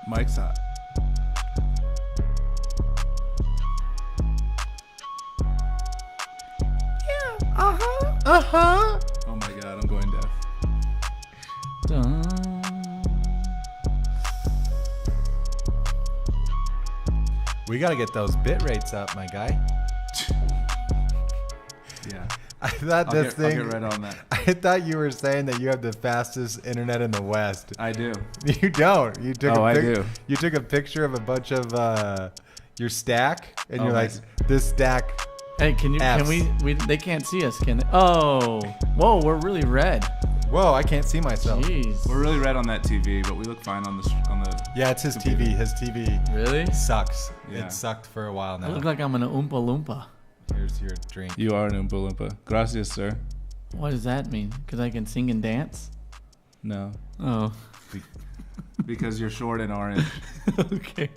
Mike's hot. Uh-huh. Oh my god, I'm going deaf. We got to get those bit rates up, my guy. Yeah. I thought I'll this thing. get right on that. I thought you were saying that you have the fastest internet in the West. I do. You don't. You took I do. You took a picture of a bunch of your stack, and you're nice. like, this stack. Hey, can we? They can't see us, can they? Oh, whoa, we're really red. Whoa, I can't see myself. Jeez. We're really red on that TV, but we look fine on the. Yeah, it's his TV. His TV Really? sucks. Yeah. It sucked for a while I now. look like I'm an Oompa Loompa. Here's your drink. You are an Oompa Loompa. Gracias, sir. What does that mean? Because I can sing and dance? No. Oh. Because you're short and orange. Okay.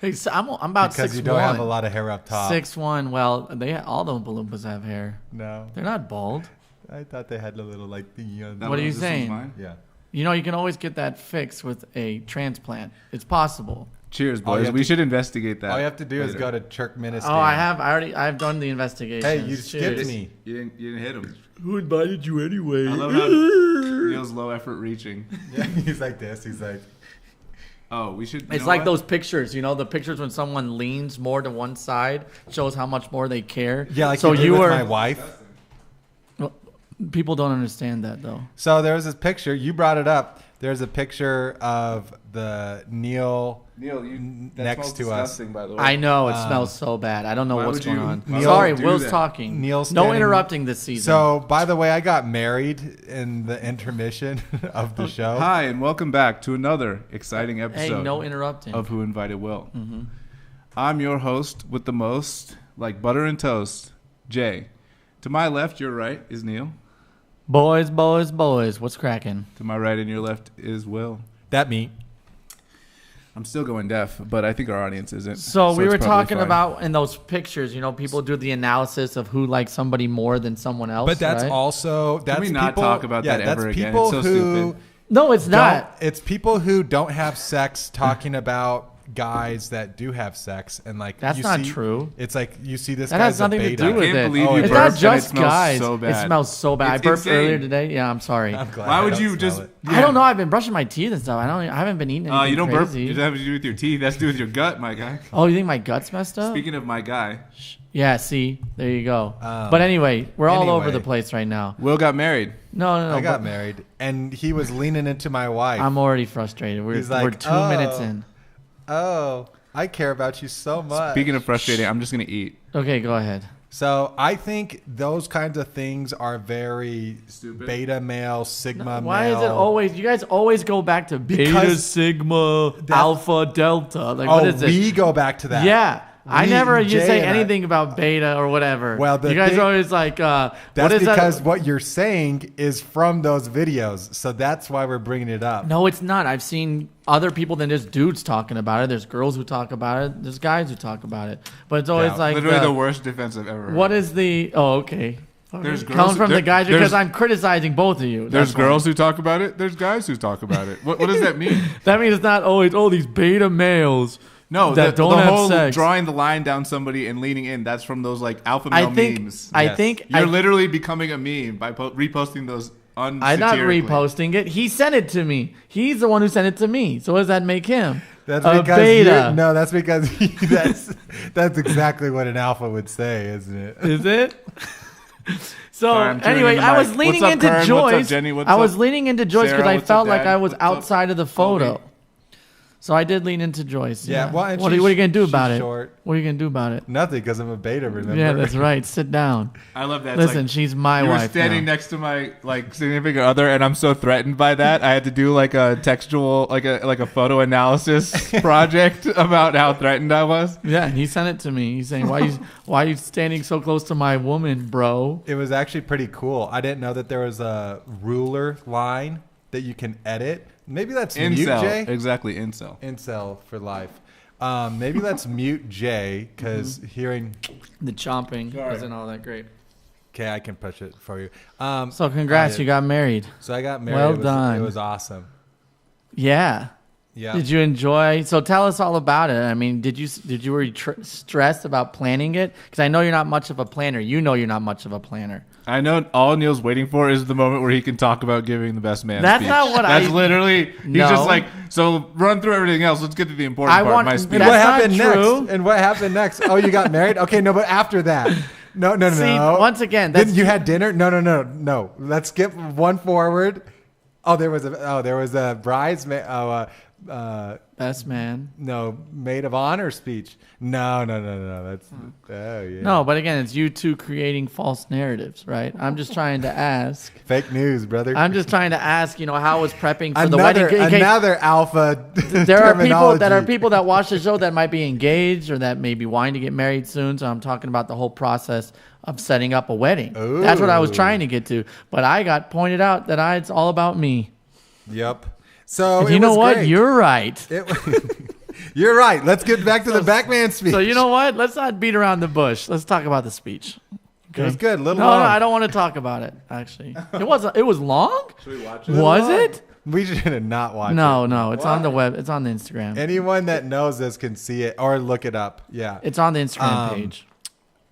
Hey, so I'm about 6'1". Because you don't have a lot of hair up top. 6'1". Well, all the Oompa Loompas have hair. No. They're not bald. I thought they had a little like thingy on. What are you This one's saying? mine? Yeah. You know, you can always get that fixed with a transplant. It's possible. Cheers, All you boys. have We to- should investigate that. All you have to do is later. go to Turkmenistan. Oh, I've done the investigation. Hey, you skipped me. You didn't hit him. Who invited you anyway? I love how Neil's low effort reaching. Yeah, he's like this. He's like, Oh, we should. It's like those pictures, the pictures when someone leans more to one side shows how much more they care. yeah, like so you did with my wife. Well, people don't understand that though. So there was this picture. You brought it up. There's a picture of the Neil Neil, that next smells to us. disgusting, by the way. I know it smells so bad. I don't know why what's would going you- on. why Sorry, would you do Will's that? talking. Neil No standing- interrupting this season. So, by the way, I got married in the intermission of the show. Hi, and welcome back to another exciting episode hey, no interrupting. of Who Invited Will. Mm-hmm. I'm your host with the most, like butter and toast, Jay. To my left, your right, is Neil. Boys, what's cracking? To my right and your left is Will. That me. I'm still going deaf, but I think our audience isn't. So we it's were probably talking fine. about in those pictures, people do the analysis of who likes somebody more than someone else. But that's right? also that's Can we not people, talk about yeah, that that's ever again? people It's so who stupid. No, it's not. It's people who don't have sex talking about guys that do have sex, and like That's you not see- true. It's like you see this. That guy's has nothing a to beta. do with I can't it. believe you It's burped not and it just smells guys. so It bad. smells so bad. It's I burped insane. earlier today. Yeah, I'm sorry. I'm glad Why I would don't you smell just? it. I don't know. I've been brushing my teeth and stuff. I haven't been eating anything You don't burp. crazy. It doesn't have to do with your teeth. That's to do with your gut, my guy. Oh, you think my gut's messed up? Speaking of my guy, Yeah, see, there you go. But anyway, we're all over anyway. the place right now. Will got married. No. I got but married, and he was leaning into my wife. I'm already frustrated. We're He's like, we're 2 "Oh." minutes in. Oh, I care about you so much. Speaking of frustrating, I'm just gonna eat. Okay, go ahead. So I think those kinds of things are very Stupid. beta male, sigma Why male. is it always? You guys always go back to beta, Because sigma, alpha, delta. Like what is it? we go back to that. Yeah. I We- never you Jay say and I- anything about beta or whatever. Well, the you guys thing- are always like, what That's is because that? what you're saying is from those videos. So that's why we're bringing it up. No, it's not. I've seen other people than just dudes talking about it. There's girls who talk about it. There's guys who talk about it. But it's always Yeah, like, Literally the worst defense I've ever heard. what is the? Oh, okay. There's Comes girls- from there- the guys there's- because I'm criticizing both of you. There's That's why. girls who talk about it. There's guys who talk about it. What does that mean? That means it's not always these beta males. No, That the don't have whole sex. drawing the line down somebody and leaning in. That's from those like alpha I male think. memes. I Yes. think. You're I, literally becoming a meme by reposting those. I'm not unsatirically. reposting it. He sent it to me. He's the one who sent it to me. So what does that make him? That's a because beta. No, that's because that's exactly what an alpha would say, isn't it? Is it? So Sorry, I'm turning anyway, the I was mic. leaning What's up, into Kern? What's Joyce. up, Jenny? What's I was up, leaning into Joyce because Sarah? I What's felt up, like Dad? I was What's up, outside of the photo. Colby? So I did lean into Joyce. Yeah, well, and what are you going to do she's about it? short. What are you going to do about it? Nothing, because I'm a beta. Remember? Yeah, that's right. Sit down. I love that. It's Listen, like, she's my you were wife standing now. next to my like significant other, and I'm so threatened by that. I had to do like a textual, like a photo analysis project about how threatened I was. Yeah, and he sent it to me. He's saying, why are you standing so close to my woman, bro? It was actually pretty cool. I didn't know that there was a ruler line that you can edit. Maybe that's mute Incel, Jay. exactly, incel. Incel for life. Maybe let's mute Jay because hearing. The chomping Sorry. isn't all that great. Okay, I can push it for you. So congrats, I- you got married. So I got married. Well it was, done. It was awesome. Yeah. Yeah. Did you enjoy? So tell us all about it. I mean, did you were you stressed about planning it? Because I know you're not much of a planner. You know you're not much of a planner. I know all Neil's waiting for is the moment where he can talk about giving the best man That's speech. not what That's literally, he's No. just like, so run through everything else. Let's get to the important I part, want- my and speech. And what That's happened not true. next? And what happened next? Oh, you got married? Okay, no, but after that. No. See, once again, that's Then you had dinner? No. Let's skip one forward. Oh, there was a bridesmaid. best man. No, maid of honor speech. No. That's oh yeah. No, but again, it's you two creating false narratives, right? I'm just trying to ask. Fake news, brother. I'm just trying to ask. How was prepping for the wedding? In case- Another alpha. there are terminology. people that watch the show that might be engaged or that may be wanting to get married soon. So I'm talking about the whole process of setting up a wedding. Ooh. That's what I was trying to get to. But I got pointed out that it's all about me. Yep. So And it you know was what? great. You're right. You're right. Let's get back to the backman speech. So you know what? Let's not beat around the bush. Let's talk about the speech. It was good. Little No, long. I don't want to talk about it. Actually, it wasn't. It was long. Should we watch Was long. it? We should have not watched it. No. It's on the web. It's on the Instagram. Anyone that knows this can see it or look it up. Yeah. It's on the Instagram page.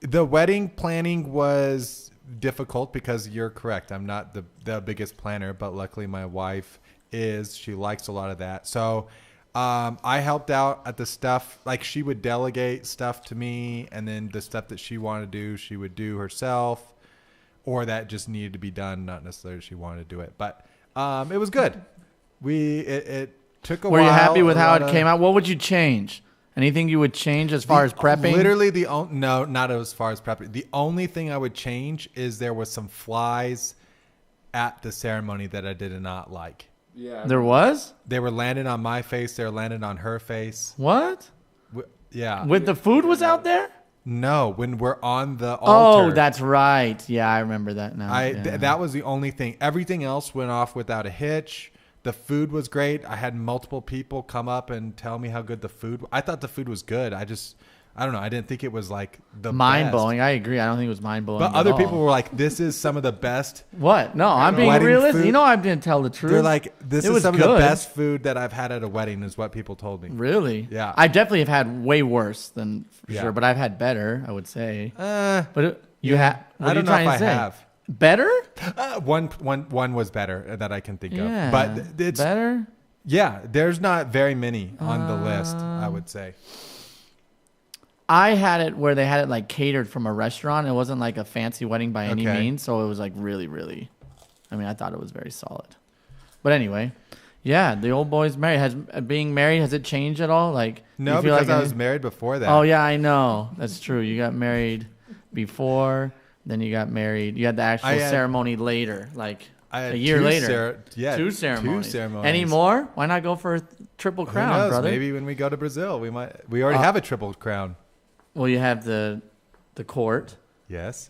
The wedding planning was difficult because you're correct. I'm not the biggest planner, but luckily my wife is. She likes a lot of that. So I helped out at the stuff. Like she would delegate stuff to me, and then the stuff that she wanted to do, she would do herself, or that just needed to be done. Not necessarily she wanted to do it, but it was good. It took a while. Were you happy with a how lot it of- came out? What would you change? Anything you would change as far as prepping? Literally no, not as far as prepping. The only thing I would change is there was some flies at the ceremony that I did not like. Yeah. There was? They were landing on my face. They were landing on her face. What? Yeah. With the food was out there? No, when we're on the altar. Oh, that's right. Yeah, I remember that now. Yeah. That was the only thing. Everything else went off without a hitch. The food was great. I had multiple people come up and tell me how good the food. I thought the food was good. I don't know. I didn't think it was like the mind best. blowing. I agree. I don't think it was mind blowing. But other people were like, "This is some of the best." What? No, I'm being Wedding realistic. food. You know, I didn't tell the truth. They're like, "This It is was some of the good. best food that I've had at a wedding," is what people told me. Really? Yeah. I definitely have had way worse than for Yeah. sure, but I've had better, I would say. But But you have. What I are you don't know trying if to I say? have. Better? One was better that I can think Yeah. of. But it's better. yeah. There's not very many on the list. I would say. I had it where they had it like catered from a restaurant. It wasn't like a fancy wedding by any Okay. means, so it was like really, really. I mean, I thought it was very solid. But anyway, yeah, the old boy's married. Being married, has it changed at all? Like No, you feel because like I was married before that. Oh yeah, I know. That's true. You got married before, then you got married. You had the actual I had- ceremony later, like I had a year two later. Two Two ceremonies. ceremonies. Any more? Why not go for a triple Who crown, knows? brother? Maybe when we go to Brazil, we might. We already have a triple crown. Well, you have the court. Yes.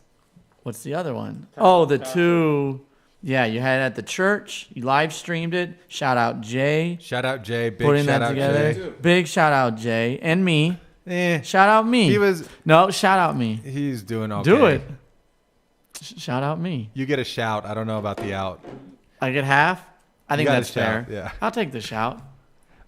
What's the other one? Oh, the two. Yeah, you had it at the church. You live streamed it. Shout out Jay. Shout out Jay. Big Putting shout that out together. Jay. Big shout out Jay and me. Eh, Shout out me. he was. No, shout out me. He's doing okay. Do it. Shout out me. You get a shout. I don't know about the out. I get half. I think got a that's fair. shout, yeah. I'll take the shout.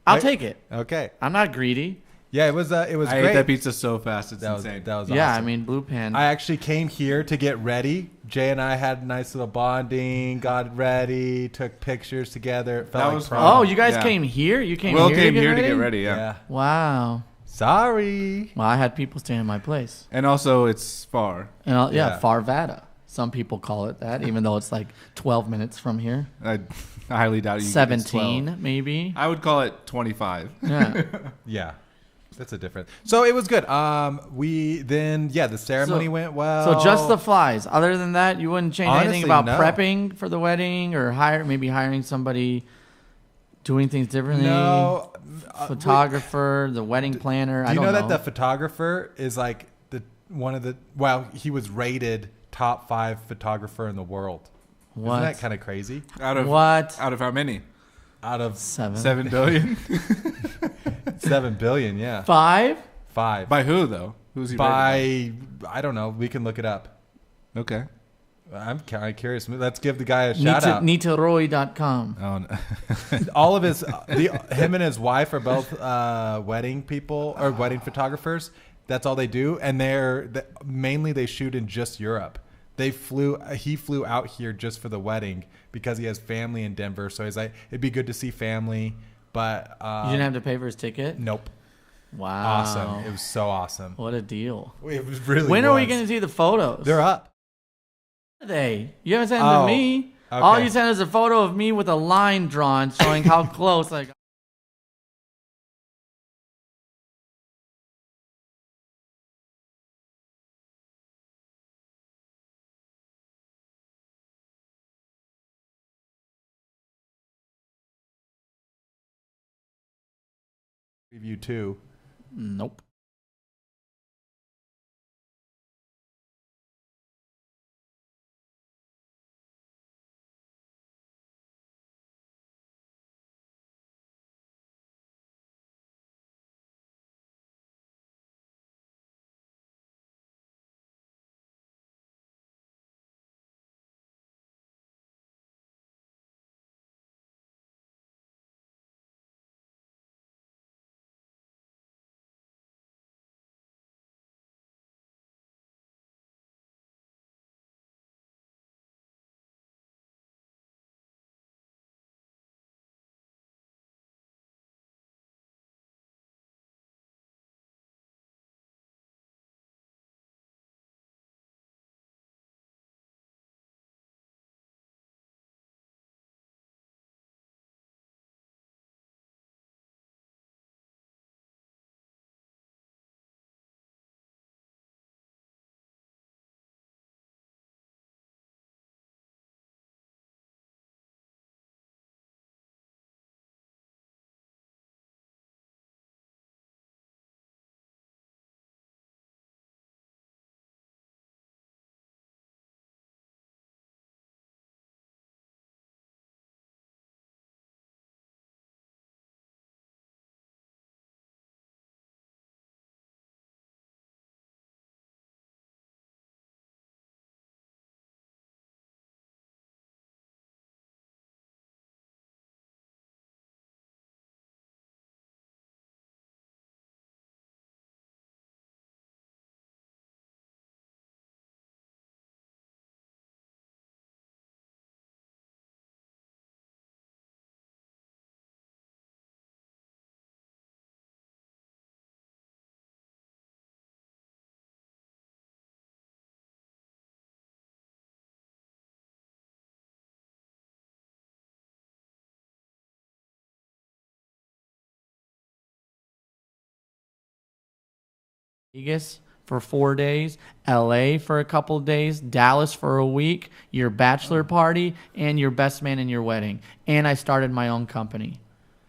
I'll Right? take it. Okay. I'm not greedy. Yeah, it was. It was I great. ate that pizza so fast. It's That was insane. Yeah, awesome. I mean, Blue Pan. I actually came here to get ready. Jay and I had a nice little bonding, got ready, took pictures together. It felt That like was prom. fun. oh, you guys Yeah. came here? You came Will here came to here get to get ready? ready. Yeah. Wow. Sorry. Well, I had people staying in my place. And also, it's far. And Yeah. Farvada. Some people call it that, even though it's like 12 minutes from here. I highly doubt you. can get 12. 17, maybe. I would call it 25. Yeah. Yeah. That's a different. So it was good. The ceremony went well. So just the flies. Other than that, you wouldn't change anything Honestly, about no. prepping for the wedding or maybe hiring somebody doing things differently. No. Photographer, the wedding planner. Do I you don't know that the photographer is like he was rated top 5 photographer in the world. What? Isn't that kind of crazy? Out of What? Out of how many? Out of 7 billion. 7 billion, yeah. 5? 5. By who though? Who's he? rated I don't know. We can look it up. by? Okay. I'm kind of curious. Let's give the guy a shout out. Nitaroy.com. Oh, no. All of him and his wife are both wedding people or wedding photographers. That's all they do, and mainly they shoot in just Europe. He flew out here just for the wedding because he has family in Denver. So he's like, it'd be good to see family, but You didn't have to pay for his ticket? Nope. Wow. Awesome. It was so awesome. What a deal. It was really. When are we going to see the photos? They're up. Are they? You haven't sent them to me. Okay. All you sent is a photo of me with a line drawn showing how close I got. Review 2. Nope. Vegas for 4 days, LA for a couple of days, Dallas for a week, your bachelor party, and your best man in your wedding. And I started my own company,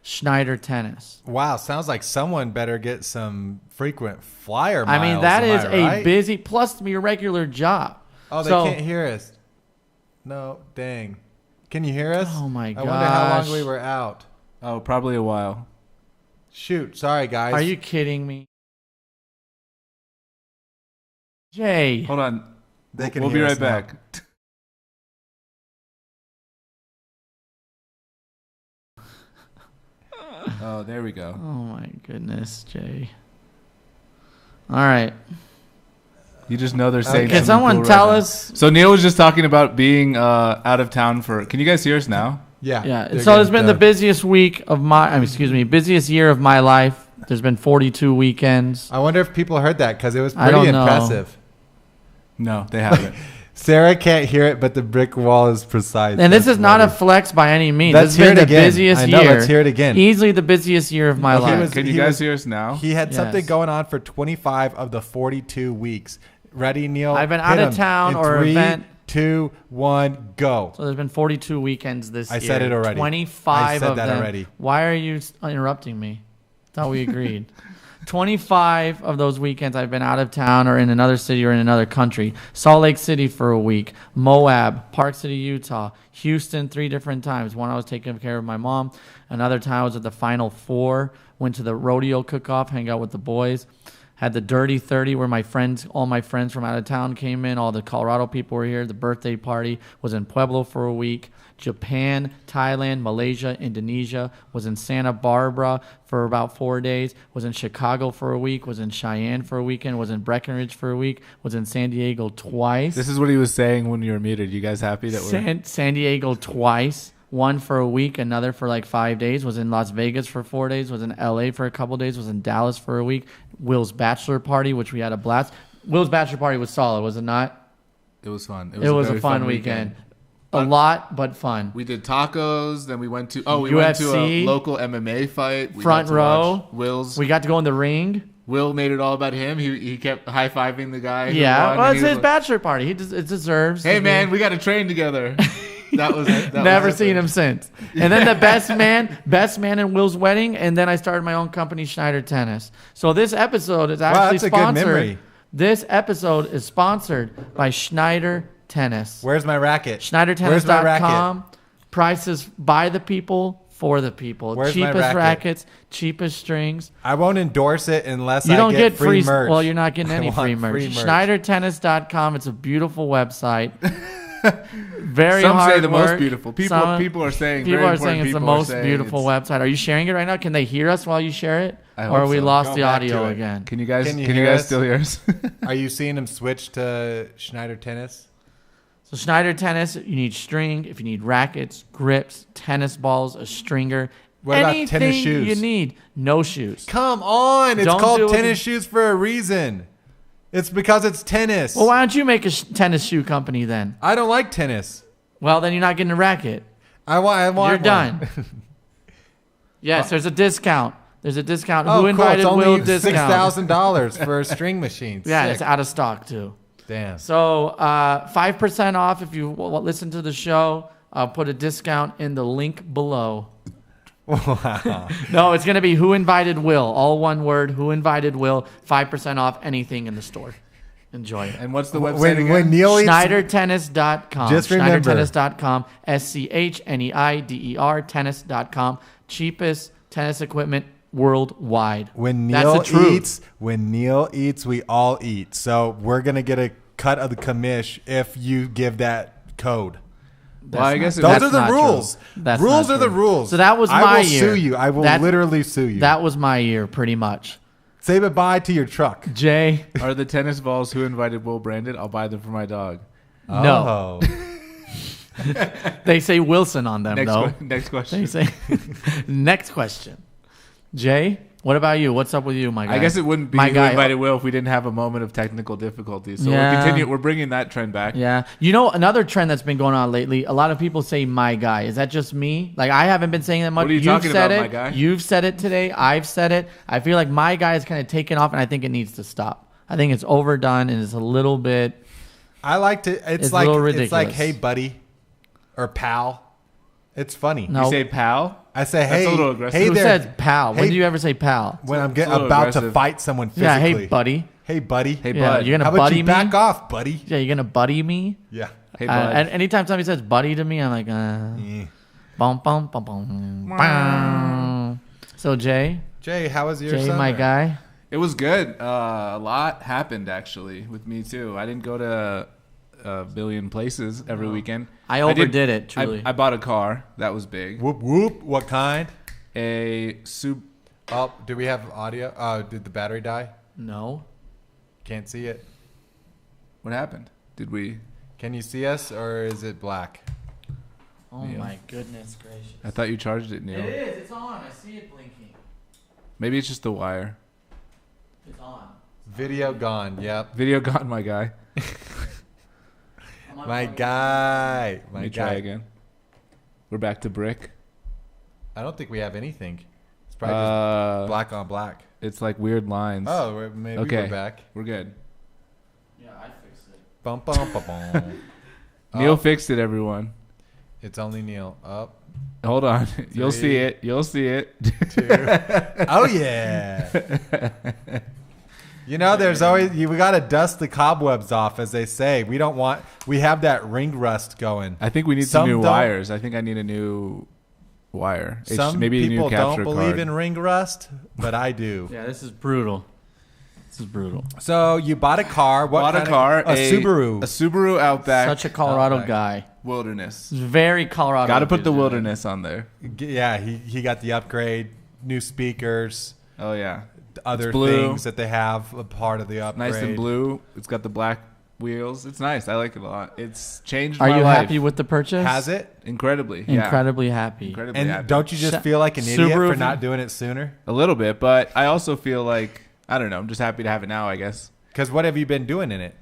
Schneider Tennis. Wow, sounds like someone better get some frequent flyer miles. I mean, that is right? a busy, plus your regular job. Oh, they can't hear us. No, dang. Can you hear us? Oh, my I wonder how long gosh. we were out. Oh, probably a while. Shoot, sorry, guys. Are you kidding me? Jay. Hold on. They can We'll be hear right us now. back. Oh, there we go. Oh, my goodness, Jay. All right. You just know they're saying. Can something someone cool tell right now. us? So Neil was just talking about being out of town for. Can you guys hear us now? Yeah. Yeah. they're So it's getting been the done. busiest week of busiest year of my life. There's been 42 weekends. I wonder if people heard that because it was I pretty don't know. impressive. No, they haven't. Sarah can't hear it, but the brick wall is precise. And this That's is not a funny. flex by any means. Let's This hear has been it the again. busiest I know, year. let's hear it again. Easily the busiest year of my Okay, life. Can you he guys was- hear us now? He had something Yes. going on for 25 of the 42 weeks. Ready, Neil? I've been Hit out of him. town In or 3, event. 2, 1, go. So there's been 42 weekends this I year. said it already. 25 I said of that them. already. Why are you interrupting me? Thought we agreed. 25 of those weekends I've been out of town or in another city or in another country. Salt Lake City for a week, Moab, Park City, Utah, Houston 3 different times. One I was taking care of my mom. Another time I was at the Final Four, went to the rodeo cook-off, hang out with the boys. Had the Dirty 30 where all my friends from out of town came in. All the Colorado people were here. The birthday party was in Pueblo for a week. Japan, Thailand, Malaysia, Indonesia. Was in Santa Barbara for about 4 days. Was in Chicago for a week. Was in Cheyenne for a weekend. Was in Breckenridge for a week. Was in San Diego twice. This is what he was saying when you were muted. You guys happy that we're... San Diego twice. One for a week, another for like 5 days. Was in Las Vegas for 4 days. Was in LA for a couple days. Was in Dallas for a week. Will's bachelor party, which we had a blast. Will's bachelor party was solid, was it not? It was fun. It was a fun weekend. A lot, but fun. We did tacos. Then we went to went to a local MMA fight. We front got to row. watch Will's. We got to go in the ring. Will made it all about him. He kept high fiving the guy. Yeah, well, it's his bachelor party. It deserves. Hey man, we got to train together. That was never seen him since. And then the best man in Will's wedding, and then I started my own company, Schneider Tennis. So this episode is actually that's a sponsored. good memory. This episode is sponsored by Schneider Tennis. Where's my racket? SchneiderTennis.com. Prices by the people for the people. Where's my cheapest racket? Rackets, cheapest strings. I won't endorse it unless You don't get free merch. Well, you're not getting any I want free merch. free merch. SchneiderTennis.com. It's a beautiful website. Very Some hard say the work. most beautiful. People are saying People very are saying important it's the people are most saying beautiful website. Are you sharing it right now? Can they hear us while you share it? I Or hope are we so. lost Go the back audio to it. again? Can you guys hear us? still hear us? Are you seeing him switch to Schneider Tennis? So Schneider Tennis, you need string. If you need rackets, grips, tennis balls, a stringer, What about anything tennis shoes? you need. No shoes. Come on. It's Don't do called it with tennis shoes for a reason. It's because it's tennis. Well, why don't you make a tennis shoe company then? I don't like tennis. Well, then you're not getting a racket. I want You're one. done. Yes, there's a discount. There's a discount. Oh, Who cool. invited It's only Will discount? $6,000 for string machines. Yeah, Sick. it's out of stock too. Damn. So 5% off if you listen to the show. I'll put a discount in the link below. Wow. No, it's going to be Who Invited Will. All one word, Who Invited Will. 5% off anything in the store. Enjoy it. And what's the website When, again? when Neil eats, SchneiderTennis.com. Just remember. SchneiderTennis.com. SCHNEIDER tennis.com. Cheapest tennis equipment worldwide. when That's Neil the truth. eats, we all eat. So we're gonna get a cut of the commish if you give that code. Well, I guess Those That's are the not rules. true. That's Rules not are the true. rules. So that was I my will year. sue you. I will literally sue you. That was my year, pretty much. Say goodbye to your truck. Jay, Are the tennis balls Who Invited Will branded? I'll buy them for my dog. no. Oh. They say Wilson on them, though. Next question. They say. Next question. Jay, what about you? What's up with you, my guy? I guess it wouldn't be My Who guy- Invited Will if we didn't have a moment of technical difficulties. So Yeah. we're bringing that trend back. Yeah. You know, another trend that's been going on lately, a lot of people say my guy. Is that just me? Like, I haven't been saying that much. What are you You've talking said about, it. my guy? You've said it today. I've said it. I feel like my guy is kind of taken off, and I think it needs to stop. I think it's overdone, and it's a little bit. I like to. It's It's a like little it's like, ridiculous. hey buddy, or pal. It's funny. No. You say pal? I say, That's hey, a little aggressive. hey Who there. says pal? When Hey- do you ever say pal? when I'm It's a little about to aggressive. fight someone Yeah, physically. hey, buddy. Hey, buddy. Hey, Yeah, bud. you're going How to about buddy you me? back off, buddy? Yeah, you're going to buddy me? Yeah. Hey, bud. And anytime somebody says buddy to me, I'm like, Yeah. bum, bum, bum, bum, bum. So, Jay, Jay, how was your Jay, summer? my guy. It was good. A lot happened, actually, with me, too. I didn't go to a billion places every weekend. I overdid it, truly. I bought a car. That was big. Whoop whoop. What kind? A Sub. Oh, do we have audio? Did the battery die? No. Can't see it. What happened? Did we? Can you see us, or is it black? Oh, Neil. my goodness gracious. I thought you charged it, Neil. It is. It's on. I see it blinking. Maybe it's just the wire. It's on. Video gone. Yep. Video gone, my guy. My guy. Let My me guy. try again. We're back to brick. I don't think we have anything. It's probably just black on black. It's like weird lines. Oh, maybe Okay. we're back. We're good. Yeah, I fixed it. Bum bum bum bum. Neil Oh, fixed it, everyone. it's only Neil. Up. Hold on. You'll see Three. it. You'll see it. Oh yeah. You know, there's always we gotta dust the cobwebs off, as they say. We have that ring rust going. I think we need some Some new don't. wires. I think I need a new wire. Some maybe a new people don't capture believe card. in ring rust, but I do. Yeah, this is brutal. This is brutal. So you bought a car. What Bought a car. A Subaru. A Subaru Outback. Such a Colorado Outback. guy. Wilderness. Very Colorado. Got to put the vision. wilderness on there. Yeah, he got the upgrade, new speakers, Oh yeah. other It's blue. things that they have a part of the upgrade. Nice and blue. It's got the black wheels. It's nice. I like it a lot. It's changed Are my you life. happy with the purchase? Has it? Incredibly. Yeah. Incredibly happy. Incredibly And happy. don't you just Sh- feel like an idiot Subaru- for not doing it sooner? A little bit, but I also feel like I don't know. I'm just happy to have it now. I guess Because what have you been doing in it?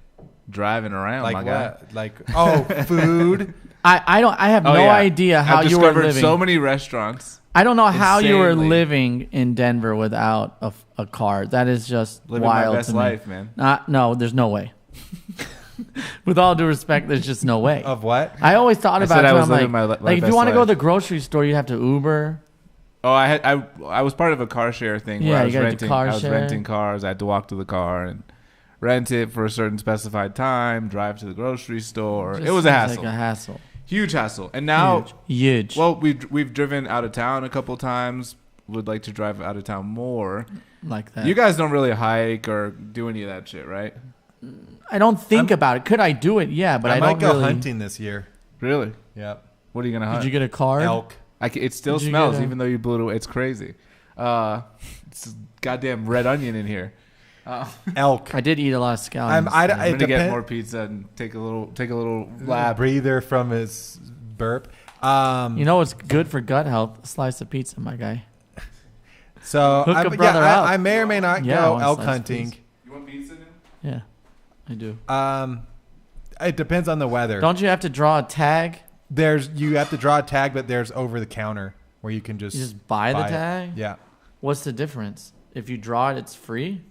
driving around. Like my guy. what? Like food. I have Oh, no yeah. idea how I've you were discovered living. so many restaurants. I don't know how you were Insanely. living in Denver without a car. That is just Living wild my best to me. life, man. No, there's no way. With all due respect, there's just no way. Of what? I always thought I about said it. I was I'm living like, my if you best want to go to life. the grocery store, you have to Uber. Oh, I was part of a car share thing Yeah, where I you was gotta do renting. car I was share. renting cars. I had to walk to the car and rent it for a certain specified time. Drive to the grocery store. Just It was a seems hassle. Like a hassle. Huge hassle. And now, Huge. well, we've driven out of town a couple times. Would like to drive out of town more. Like that. You guys don't really hike or do any of that shit, right? I don't think about it. Could I do it? Yeah, but I, I might don't go really. hunting this year. Really? Yep. What are you gonna hunt? Did you get a card? Elk. It still Did you smells, get a- even though you blew it away. It's crazy. It's goddamn red onion in here. Elk. I did eat a lot of scallions. I'm It gonna get depend- more pizza and take a little lab. breather from his burp. You know what's good for gut health? A slice of pizza, my guy. So Hook a brother up. I may or may not Yeah, I go want elk slice of hunting. pizza. You want pizza now? Yeah, I do. It depends on the weather. Don't you have to draw a tag? You have to draw a tag, but there's over the counter where you can You just buy the it. tag? Yeah, What's the difference? If you draw it, it's free?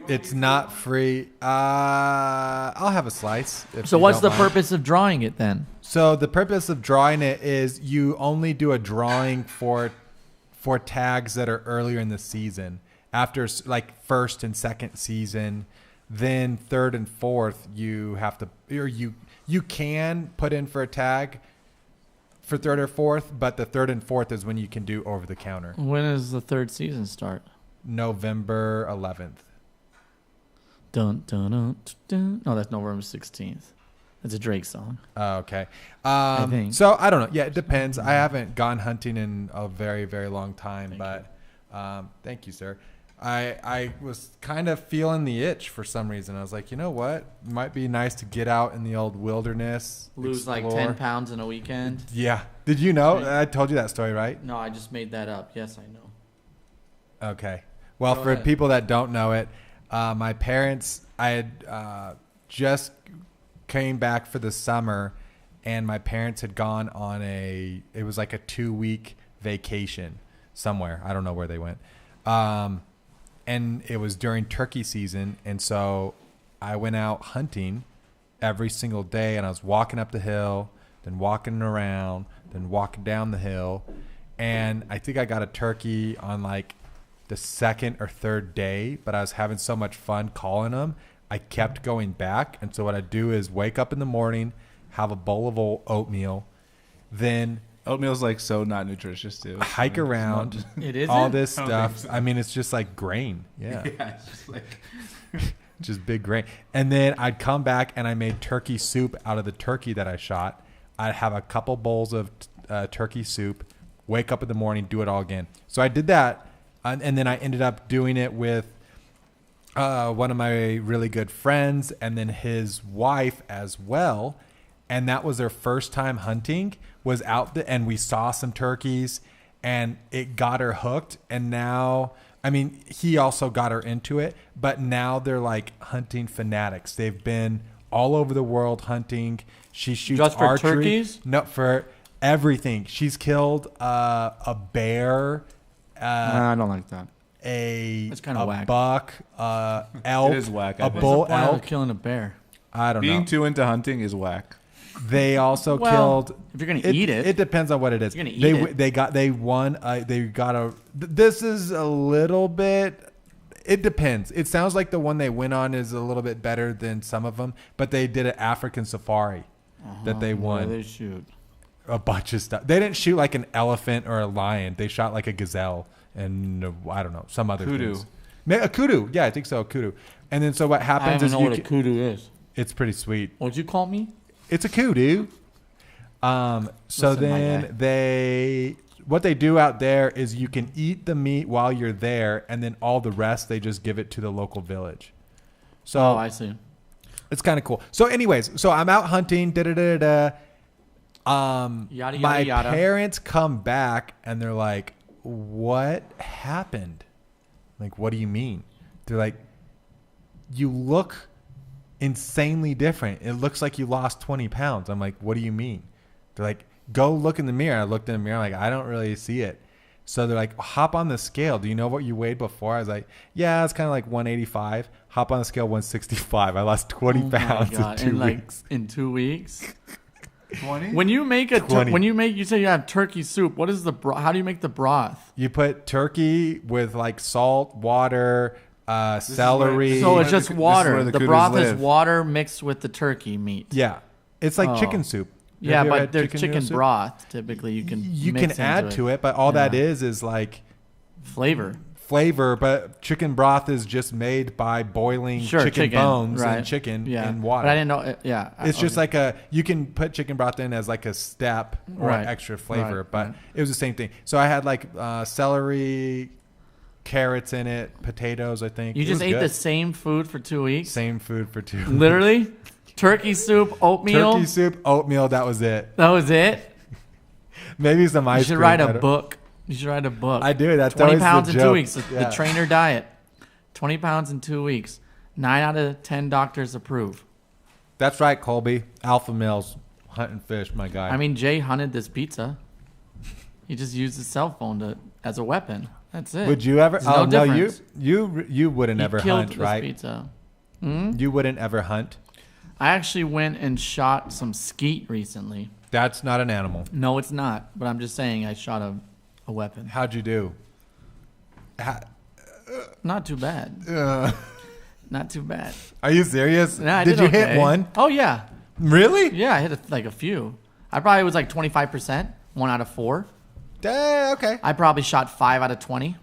it's not free. I'll have a slice. if So you what's don't the mind. purpose of drawing it then? So the purpose of drawing it is you only do a drawing for tags that are earlier in the season. After like first and second season, then third and fourth, you have to, or you can put in for a tag for third or fourth, but the third and fourth is when you can do over the counter. When does the third season start? November 11th. Dun, dun, dun, dun. No, that's November 16th. That's a Drake song. Oh, okay. think. So I don't know. Yeah, it depends. I haven't gone hunting in a very, very long time, thank you, sir. I was kind of feeling the itch for some reason. I was like, you know what? Might be nice to get out in the old wilderness. Lose like explore. 10 pounds in a weekend. Yeah. Did you know? I told you that story, right? No, I just made that up. Yes, I know. Okay. Well, Go for ahead. people that don't know it, my parents, I had just came back for the summer, and my parents had gone on it was like a 2-week vacation somewhere. I don't know where they went. And it was during turkey season. And so I went out hunting every single day, and I was walking up the hill, then walking around, then walking down the hill. And I think I got a turkey on like the second or third day, but I was having so much fun calling them. I kept going back. And so what I do is wake up in the morning, have a bowl of oatmeal, then Oatmeal's like so not nutritious too. hike around, It isn't? all this I don't think stuff. so. I mean, it's just like grain. Yeah. Yeah, it's just like Just big grain. And then I'd come back and I made turkey soup out of the turkey that I shot. I'd have a couple bowls of turkey soup, wake up in the morning, do it all again. So I did that. And then I ended up doing it with one of my really good friends and then his wife as well. And that was their first time hunting, was out and we saw some turkeys and it got her hooked. And now, I mean, he also got her into it, but now they're like hunting fanatics. They've been all over the world hunting. She shoots Just for archery. turkeys? No, for everything. She's killed a bear, I don't like that. it's kinda whack. buck, elk, It is whack, I a think. bull What's the point of elk. killing a bear? I don't being know. too into hunting is whack. They also Well, killed. if you're gonna eat it. It depends on what it is. You're gonna eat it. They got a. This is a little bit. It depends. It sounds like the one they went on is a little bit better than some of them, but they did an African safari that they What do won they shoot? a bunch of stuff. They didn't shoot like an elephant or a lion. They shot like a gazelle and I don't know some other Kudu. things. A kudu, yeah, I think so, a kudu. And then so what I happens don't is know what a kudu is. it's pretty sweet. What'd you call me? It's a kudu. So Listen, my then what they do out there is you can eat the meat while you're there, and then all the rest they just give it to the local village. So Oh, I see. it's kind of cool. So anyways, so I'm out hunting. Yada, My yada. parents come back and they're like, "What happened?" Like, what do you mean? They're like, "You look insanely different. It looks like you lost 20 pounds." I'm like, "What do you mean?" They're like, "Go look in the mirror." I looked in the mirror. I'm like, I don't really see it. So they're like, "Hop on the scale. Do you know what you weighed before?" I was like, "Yeah, it's kind of like 185. Hop on the scale, 165. I lost 20 Oh my pounds God. in 2 weeks. In 2 weeks. 20? When you make you say you have turkey soup. What is the how do you make the broth? You put turkey with like salt, water, celery. So it's where just the- this is water. where the The kudus broth is live. water mixed with the turkey meat. Yeah, it's like Oh. chicken soup. Yeah, Have you ever but had there's chicken noodle soup? broth. Typically, you can Add to it, but all that Yeah. is like flavor. flavor. But chicken broth is just made by boiling chicken bones right. and chicken Yeah. in water. But I didn't know. Yeah, It's just like you can put chicken broth in as like a step or Right. extra flavor, Right, but right. it was the same thing. So I had like celery, carrots in it, potatoes. I think you It just was ate good. the same food for 2 weeks. Same food for 2. Literally, turkey soup, oatmeal. Turkey soup, oatmeal. That was it. That was it. Maybe some You ice should cream. write I a don't- book. You should write a book. I do. That's 20 always pounds the in 2 joke. weeks. The Yeah. trainer diet. 20 pounds in 2 weeks. 9 out of 10 doctors approve. That's right, Colby. Alpha males hunting fish, my guy. I mean, Jay hunted this pizza. He just used his cell phone as a weapon. That's it. would you ever? There's Oh no no, difference. you wouldn't He ever killed hunt, this right? pizza. You wouldn't ever hunt. I actually went and shot some skeet recently. That's not an animal. No, it's not. But I'm just saying I shot a weapon. How'd you do? Not too bad. Not too bad. Are you serious? Nah, I did you okay. hit one? Oh, yeah. Really? Yeah, I hit like a few. I probably was like 25%, 1 out of 4. Okay. I probably shot 5 out of 20.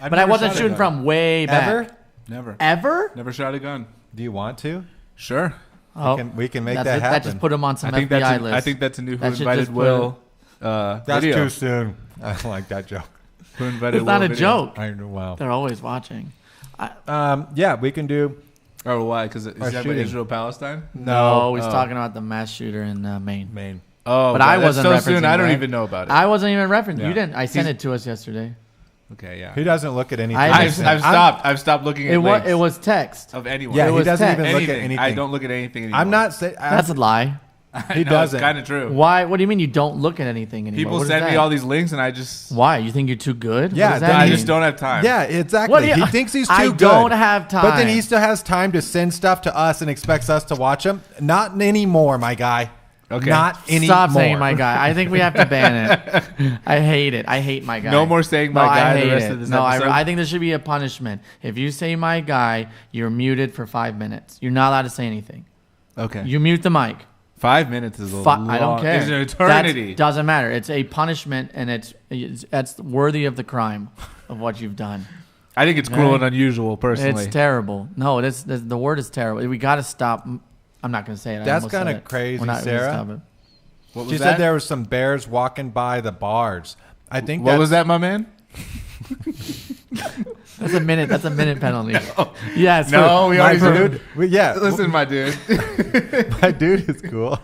I've But I never wasn't shot a shooting gun. from way back. Ever? Never. Ever? Never shot a gun. Do you want to? Sure. Oh, We can make that's that it. happen. That just put him on some I think FBI list. I think that's a new Who That should Invited just put Will That's video. too soon. I don't like that joke. Who Invited It's not Will a video. joke. I know. Wow. They're always watching. Yeah, we can do. Oh, why? Because is Or that about shooting. Israel Palestine? No, he's Oh. talking about the mass shooter in Maine. Maine. Oh, But I that's wasn't so referencing soon. I don't that. even know about it. I wasn't even referencing. Yeah. You didn't. I sent it to us yesterday. Okay, yeah. He doesn't look at anything. I've I've stopped looking at It was. links It was text. of anyone. Yeah, It he was doesn't text. even look at anything. anything. I don't look at anything anymore. I'm not saying. That's a lie. He doesn't. Kind of true. Why? What do you mean you don't look at anything anymore? People What is send me that? all these links, and I just Why? You think you're too good? Yeah, What does that I mean? just don't have time. Yeah, exactly. What do you- He thinks he's too I good. don't have time. But then he still has time to send stuff to us and expects us to watch him. Not anymore, my guy. Okay. Not anymore. Stop saying my guy. I think we have to ban it. I hate it. I hate my guy. No more saying my No, guy I the hate rest it. of this no, episode? I think there should be a punishment. If you say my guy, you're muted for 5 minutes. You're not allowed to say anything. Okay. You mute the mic. 5 minutes is a long. I don't care. It's an eternity. That doesn't matter. It's a punishment, and it's worthy of the crime of what you've done. I think it's cruel and unusual, personally. It's terrible. No, the word is terrible. We got to stop. I'm not going to say it. I That's almost said kinda it. crazy, We're not gonna Sarah. stop it. What was She that? said there was some bears walking by the bars. I think What was that, my man? That's a minute. That's a minute penalty. Yes. No, we My already dude. Yeah. Listen, my dude. My dude is cool.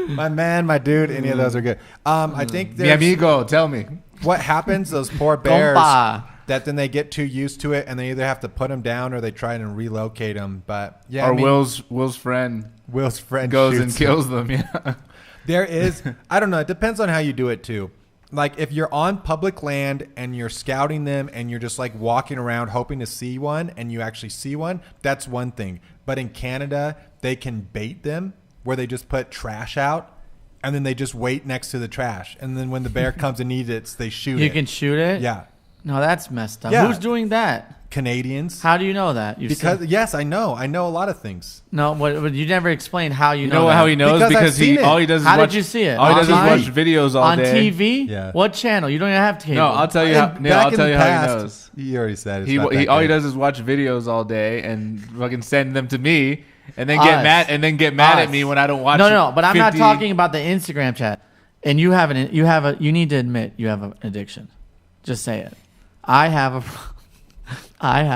My man, my dude, any of those are good. I think Mi there's amigo, tell me. what happens. Those poor bears Compa. that then they get too used to it and they either have to put them down or they try and relocate them. But yeah, Or I mean, Will's friend Will's friend goes and shoots kills them. Yeah. There is, I don't know. It depends on how you do it too. Like if you're on public land and you're scouting them and you're just like walking around hoping to see one and you actually see one, that's one thing. But in Canada, they can bait them where they just put trash out and then they just wait next to the trash. And then when the bear comes and eats it, they shoot You it. can shoot it. Yeah. No, that's messed up. Yeah. Who's doing that? Canadians. How do you know that? Yes, I know a lot of things. No, what you never explained how you You know know that. how he knows? Because I've Because seen it. all he does is How watch, did you see it? All he does is Online? watch videos all on day. TV? Yeah. What channel? You don't even have cable. No, I'll tell you how. And Neil, back I'll in tell the you how he past- knows. You already said it. He all he does is watch videos all day and fucking send them to me, and then get mad at me when I don't watch. No, but I'm not 50 talking about the Instagram chat. And you need to admit you have an addiction. Just say it. I have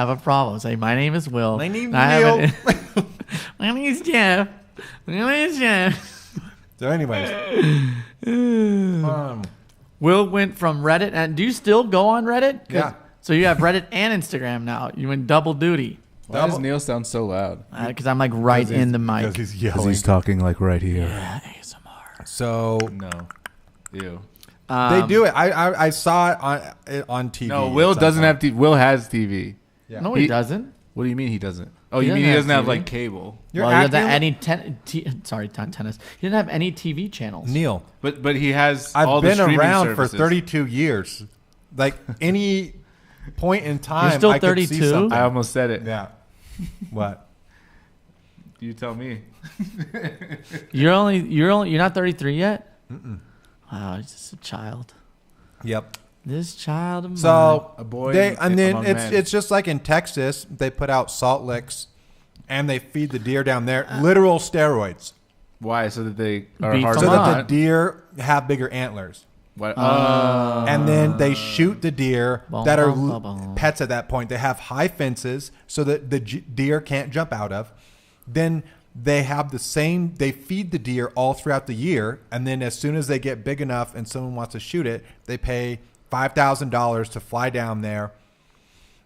a problem. Say, my name is Will. My name's and Neil. My name is Jeff. My name is Jeff. So, anyways, Will went from Reddit, and do you still go on Reddit? 'Cause- Yeah. So you have Reddit and Instagram now. You went double duty. Why does Neil sound so loud? Because I'm like right in the mic. because he's yelling. talking like right here. Yeah, ASMR. So No, ew. they do it. I saw it on TV. No, Will at some doesn't point. have. Will has TV. Yeah. No, he He- doesn't. What do you mean he doesn't? Oh, He you mean doesn't he doesn't have have TV. like cable? You're Well, he doesn't acting- have any tennis. He didn't have any TV channels. Neil. But he has. I've all the been streaming around services. for 32 years. Like any point in time, You're still I could see 32? something. I almost said it. Yeah. What? You tell me. You're not 33 yet. Wow, he's just a child. Yep. This child of mine. So A boy and then among men. it's just like in Texas, they put out salt licks, and they feed the deer down there literal steroids, Why? So that they are Beef hard them so to up. that the hunt? deer have bigger antlers. What? And then they shoot the deer that are Bum, bum, bum. pets at that point. They have high fences so that the deer can't jump out of. Then they have they feed the deer all throughout the year. And then as soon as they get big enough and someone wants to shoot it, they pay $5,000 to fly down there,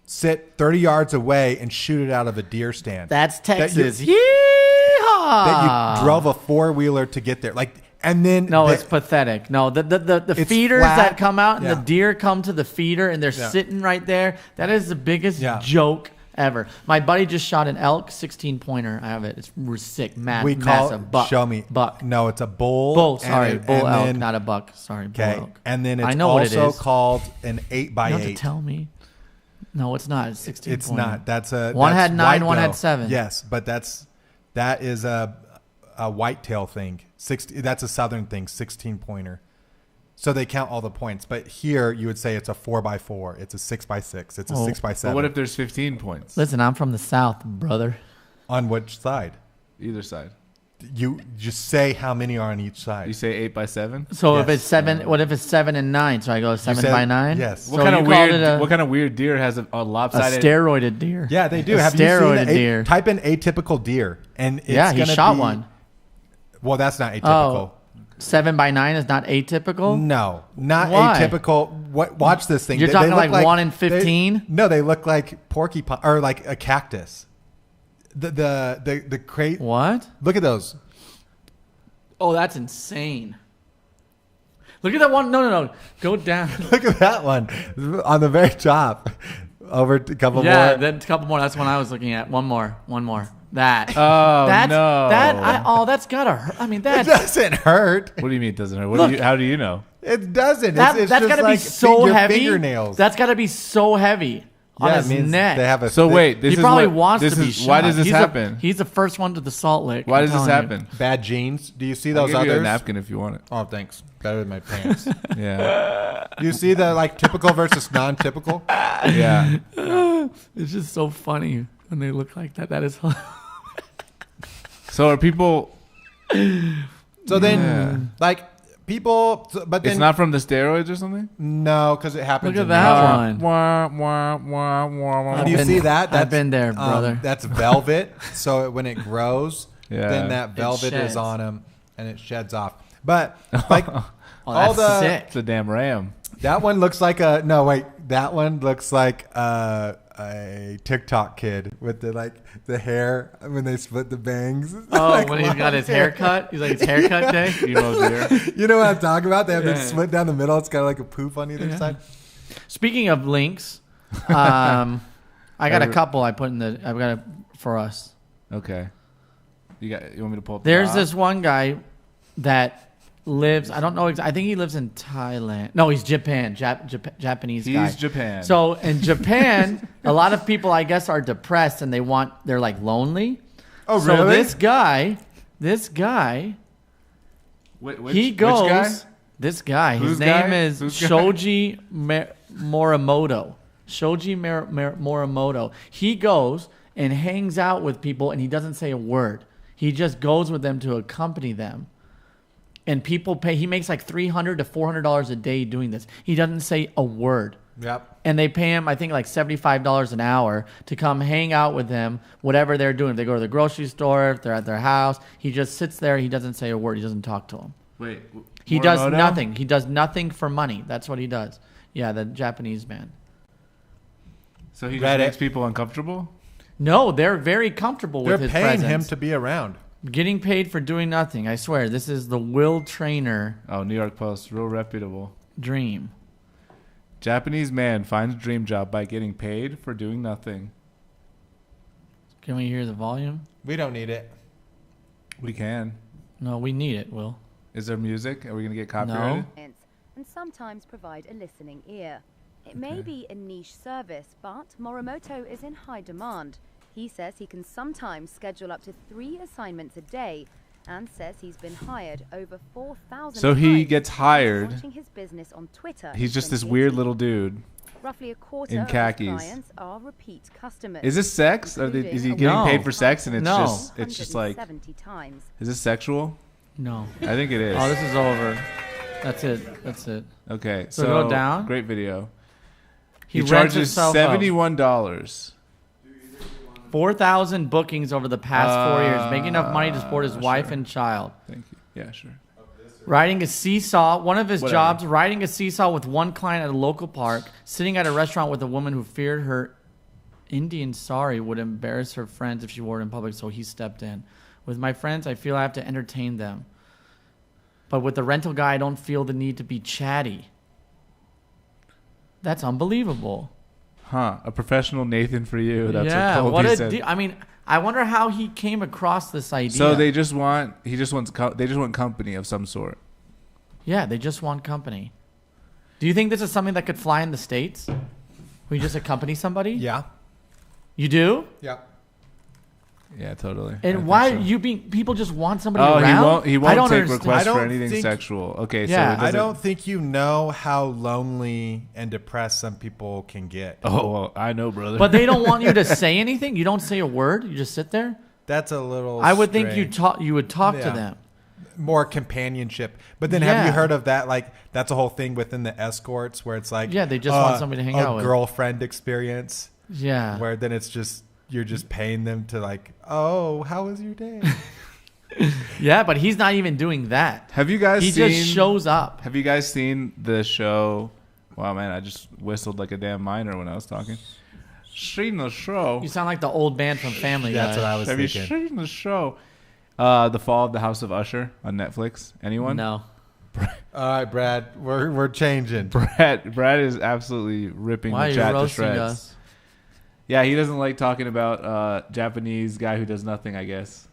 sit 30 yards away and shoot it out of a deer stand. That's Texas. That Yeehaw! you drove a 4-wheeler to get there. And then No, it's pathetic. No, the It's feeders flat. that come out and Yeah. the deer come to the feeder and they're Yeah. sitting right there. That is the biggest Yeah. joke ever. My buddy just shot an elk 16 pointer. I have it. It's sick, we call massive buck. show me buck. No, it's a bull. Bull. and Sorry, it- bull and elk, then- not a buck. Sorry, bull Okay, elk. and then it's I know what it also is. called an You don't have to 8x8. tell me. No, it's not. It's 16. It's not. That's a One that's had 9, one white had doe. 7. Yes, but that is a whitetail thing. That's a southern thing. 16 pointer. So they count all the points. But here you would say it's a 4x4. It's a 6x6. It's a Oh. 6x7. But what if there's 15 points? Listen, I'm from the South, brother. On which side? Either side. You just say how many are on each side. You say 8 by 7. So if Yes. it's 7, what if it's 7 and 9? So I go 7 said- by 9. yes. So What kind you of called weird? it What kind of weird deer has a a lopsided? steroided deer? Yeah, they do. A Have you seen steroided the deer? Type in atypical deer, and it's Yeah, he gonna shot be- one. Well, that's not atypical. Oh, 7 by 9 is not atypical. No, not Why? atypical. Watch this thing. You're They talking look like 1 in 15? No, they look like porcupine or like a cactus. The crate. What? Look at those. Oh, that's insane. Look at that one. No. Go down. Look at that one on the very top. Over a couple Yeah, more. then a couple more. That's one I was looking at. One more. That. Oh, that's, no. That's gotta hurt. I mean, It that's doesn't hurt. What do you mean it doesn't hurt? Look. How do you know? It doesn't. that's it's gotta just be like so your heavy. Fingernails. That's gotta be so heavy on yeah, it his means neck. they have a. So wait, this he is probably what, wants this to be is, shot. Why does this He's happen? He's the first one to the Salt Lick. Why I'm does this telling you. happen? bad jeans. Do you see I'll those give you a others? napkin if you want it. Oh, thanks. Better than my pants. Yeah, You see the like typical versus non-typical? yeah. It's just so funny when they look like that. That is. So are people? So then, like people, but then It's not from the steroids or something. no, because it happens. Look at in that nature. one. Wah, wah, wah, wah, wah. Do you been- see that? I've been there, brother. That's velvet. So when it grows, Yeah. then that velvet sheds. is on them and it sheds off. But like Oh, all that's the sick. It's a damn ram. that one looks like a no wait that one looks like a TikTok kid with the hair when they split the bangs. Oh, Like, when he's got his long haircut, he's like, it's haircut day. Emo deer. You know what I'm talking about? They have Yeah. them split down the middle. It's got like a poop on either Yeah. side. Speaking of links, I got a couple I put in the. I've got it for us. Okay. You want me to pull up? There's the this one guy that lives. I don't know. I think he lives in Thailand. No, he's Japan. Japanese guy. He's Japan. So in Japan, a lot of people, I guess, are depressed and they're like lonely. Oh, so really? this guy, he goes. Which guy? This guy. His Whose name guy? is Whose guy? Shoji Morimoto. Shoji Morimoto. He goes and hangs out with people, and he doesn't say a word. He just goes with them to accompany them. And people pay. He makes like $300 to $400 a day doing this. He doesn't say a word. Yep. And they pay him, I think, like $75 an hour to come hang out with them, whatever they're doing. If they go to the grocery store, if they're at their house, he just sits there. He doesn't say a word. He doesn't talk to them. Wait. He does Morimoto? nothing. He does nothing for money. That's what he does. Yeah, the Japanese man. So he just Reddit. makes people uncomfortable? No, they're very comfortable They're with his paying presence. him to be around. Getting paid for doing nothing. I swear, this is the Will Trainer Oh, New York Post. Real reputable. dream. Japanese man finds dream job by getting paid for doing nothing. Can we hear the volume? We don't need it. We can. No, we need it, Will. Is there music? Are we going to get copyrighted? And sometimes provide a listening ear. It may be a niche service, but Morimoto is in high demand. He says he can sometimes schedule up to 3 assignments a day and says he's been hired over 4,000 So he times gets since hired. launching his business on Twitter He's in just this weird 2018. little dude. Roughly a quarter in of his khakis. clients are repeat customers. Is this sex? Is he including getting No. paid for sex and it's No. just like, 170 times. is this sexual? No. I think it is. Oh, this is over. That's it. That's it. Okay, So go down. Great video. He, He rents charges himself out. $71. 4,000 bookings over the past 4 years, making enough money to support his wife and child. Thank you. Yeah, sure. Riding a seesaw, one of his Whatever. jobs, riding a seesaw with one client at a local park, sitting at a restaurant with a woman who feared her Indian sari would embarrass her friends if she wore it in public, so he stepped in. With my friends, I feel I have to entertain them. But with the rental guy, I don't feel the need to be chatty. That's unbelievable. Huh? A professional Nathan for you. That's yeah, what what Colby a said. I mean, I wonder how he came across this idea. So they just want. They just want company of some sort. Yeah, they just want company. Do you think this is something that could fly in the States? We just accompany somebody? Yeah. You do? Yeah. Yeah, totally. I And think why so. you being people just want somebody Oh, around? he I won't don't take understand. requests I for don't anything think- sexual. Okay, Yeah. so it I doesn't- don't think you know how lonely and depressed some people can get. Oh, well, I know, brother. But they don't want you to say anything. You don't say a word. You just sit there. That's a little. I would think strange. you would talk to Yeah. them. More companionship. But then have you Yeah. heard of that? Like that's a whole thing within the escorts where it's like Yeah, they just want somebody to hang out with. A girlfriend experience Yeah. where then it's just you're just paying them to like, oh, how was your day? Yeah, but he's not even doing that. have you guys He seen? just shows up. Have you guys seen the show? Wow, man, I just whistled like a damn miner when I was talking. Seen the show? You sound like the old man from Family Guy. That's what I was Have you thinking. seen the show? The Fall of the House of Usher on Netflix. Anyone? No. All right, Brad, we're changing. Brad is absolutely ripping Why are the you chat to roasting shreds. us? Yeah, he doesn't like talking about Japanese guy who does nothing, I guess.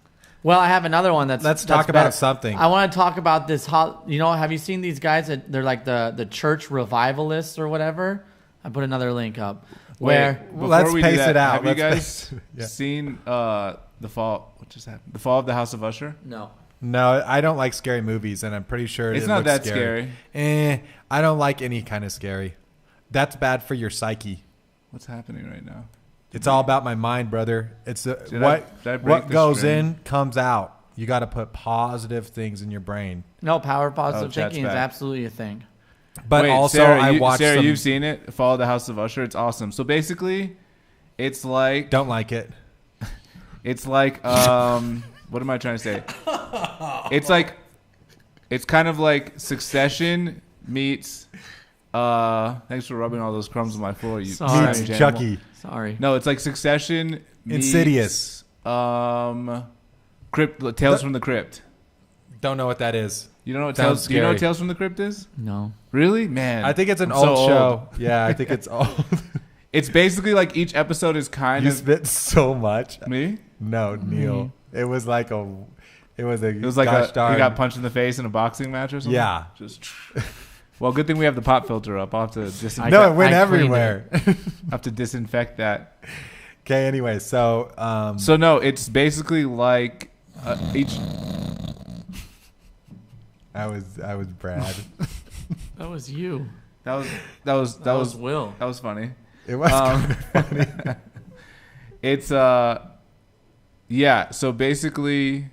Well, I have another one that's. Let's that's talk about better. something. I want to talk about this. Have you seen these guys that they're like the church revivalists or whatever? I put another link up. Where Before Let's we do pace that, it out. Have you Let's guys pace- yeah. seen the fall? What just happened? The Fall of the House of Usher. no. No, I don't like scary movies, and I'm pretty sure It's it not looks that scary. I don't like any kind of scary. That's bad for your psyche. What's happening right now? It's all about my mind, brother. It's Did what I break what the goes string? in comes out. You got to put positive things in your brain. No, power positive chat's thinking is back. absolutely a thing. But Wait, also, Sarah, I watched Sarah, some. you've seen it? Fall of the House of Usher. It's awesome. So basically, it's like Don't like it. It's like what am I trying to say? It's kind of like Succession meets thanks for rubbing all those crumbs on my floor, you Sorry. Meets savage Chucky. animal. Sorry. No, it's like Succession meets Insidious. Tales from the Crypt. Don't know what that is. You don't know what Sounds Tales? Do you know what scary. Tales from the Crypt is? No. Really, man? I think it's an I'm so old show. Yeah, I think it's old. It's basically like each episode is kind You of spit so much. me. No, Neil. It was like It was It was like he got punched in the face in a boxing match or something. Yeah. Just. Well, good thing we have the pop filter up. I'll have to disinfect. No, it went everywhere. I have to disinfect that. Okay. Anyway, so So no, it's basically like each. I was Brad. That was you. That was Will. That was funny. It was kind of funny. It's yeah. So basically,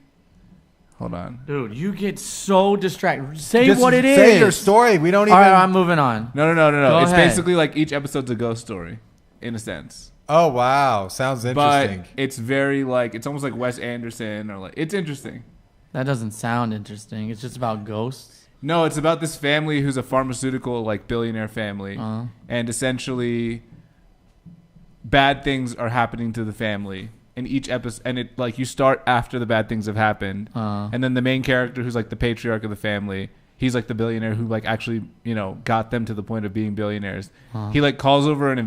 hold on. Dude, you get so distracted. Say Just what it is. Say your story. We don't even. All right, I'm moving on. No. Go It's ahead. basically like each episode's a ghost story, in a sense. Oh wow, sounds interesting. But it's very like it's almost like Wes Anderson or like it's interesting. That doesn't sound interesting. It's just about ghosts. No, it's about this family who's a pharmaceutical like billionaire family, and essentially bad things are happening to the family in each episode. And it like you start after the bad things have happened, and then the main character who's like the patriarch of the family, he's like the billionaire who like actually got them to the point of being billionaires. He like calls over an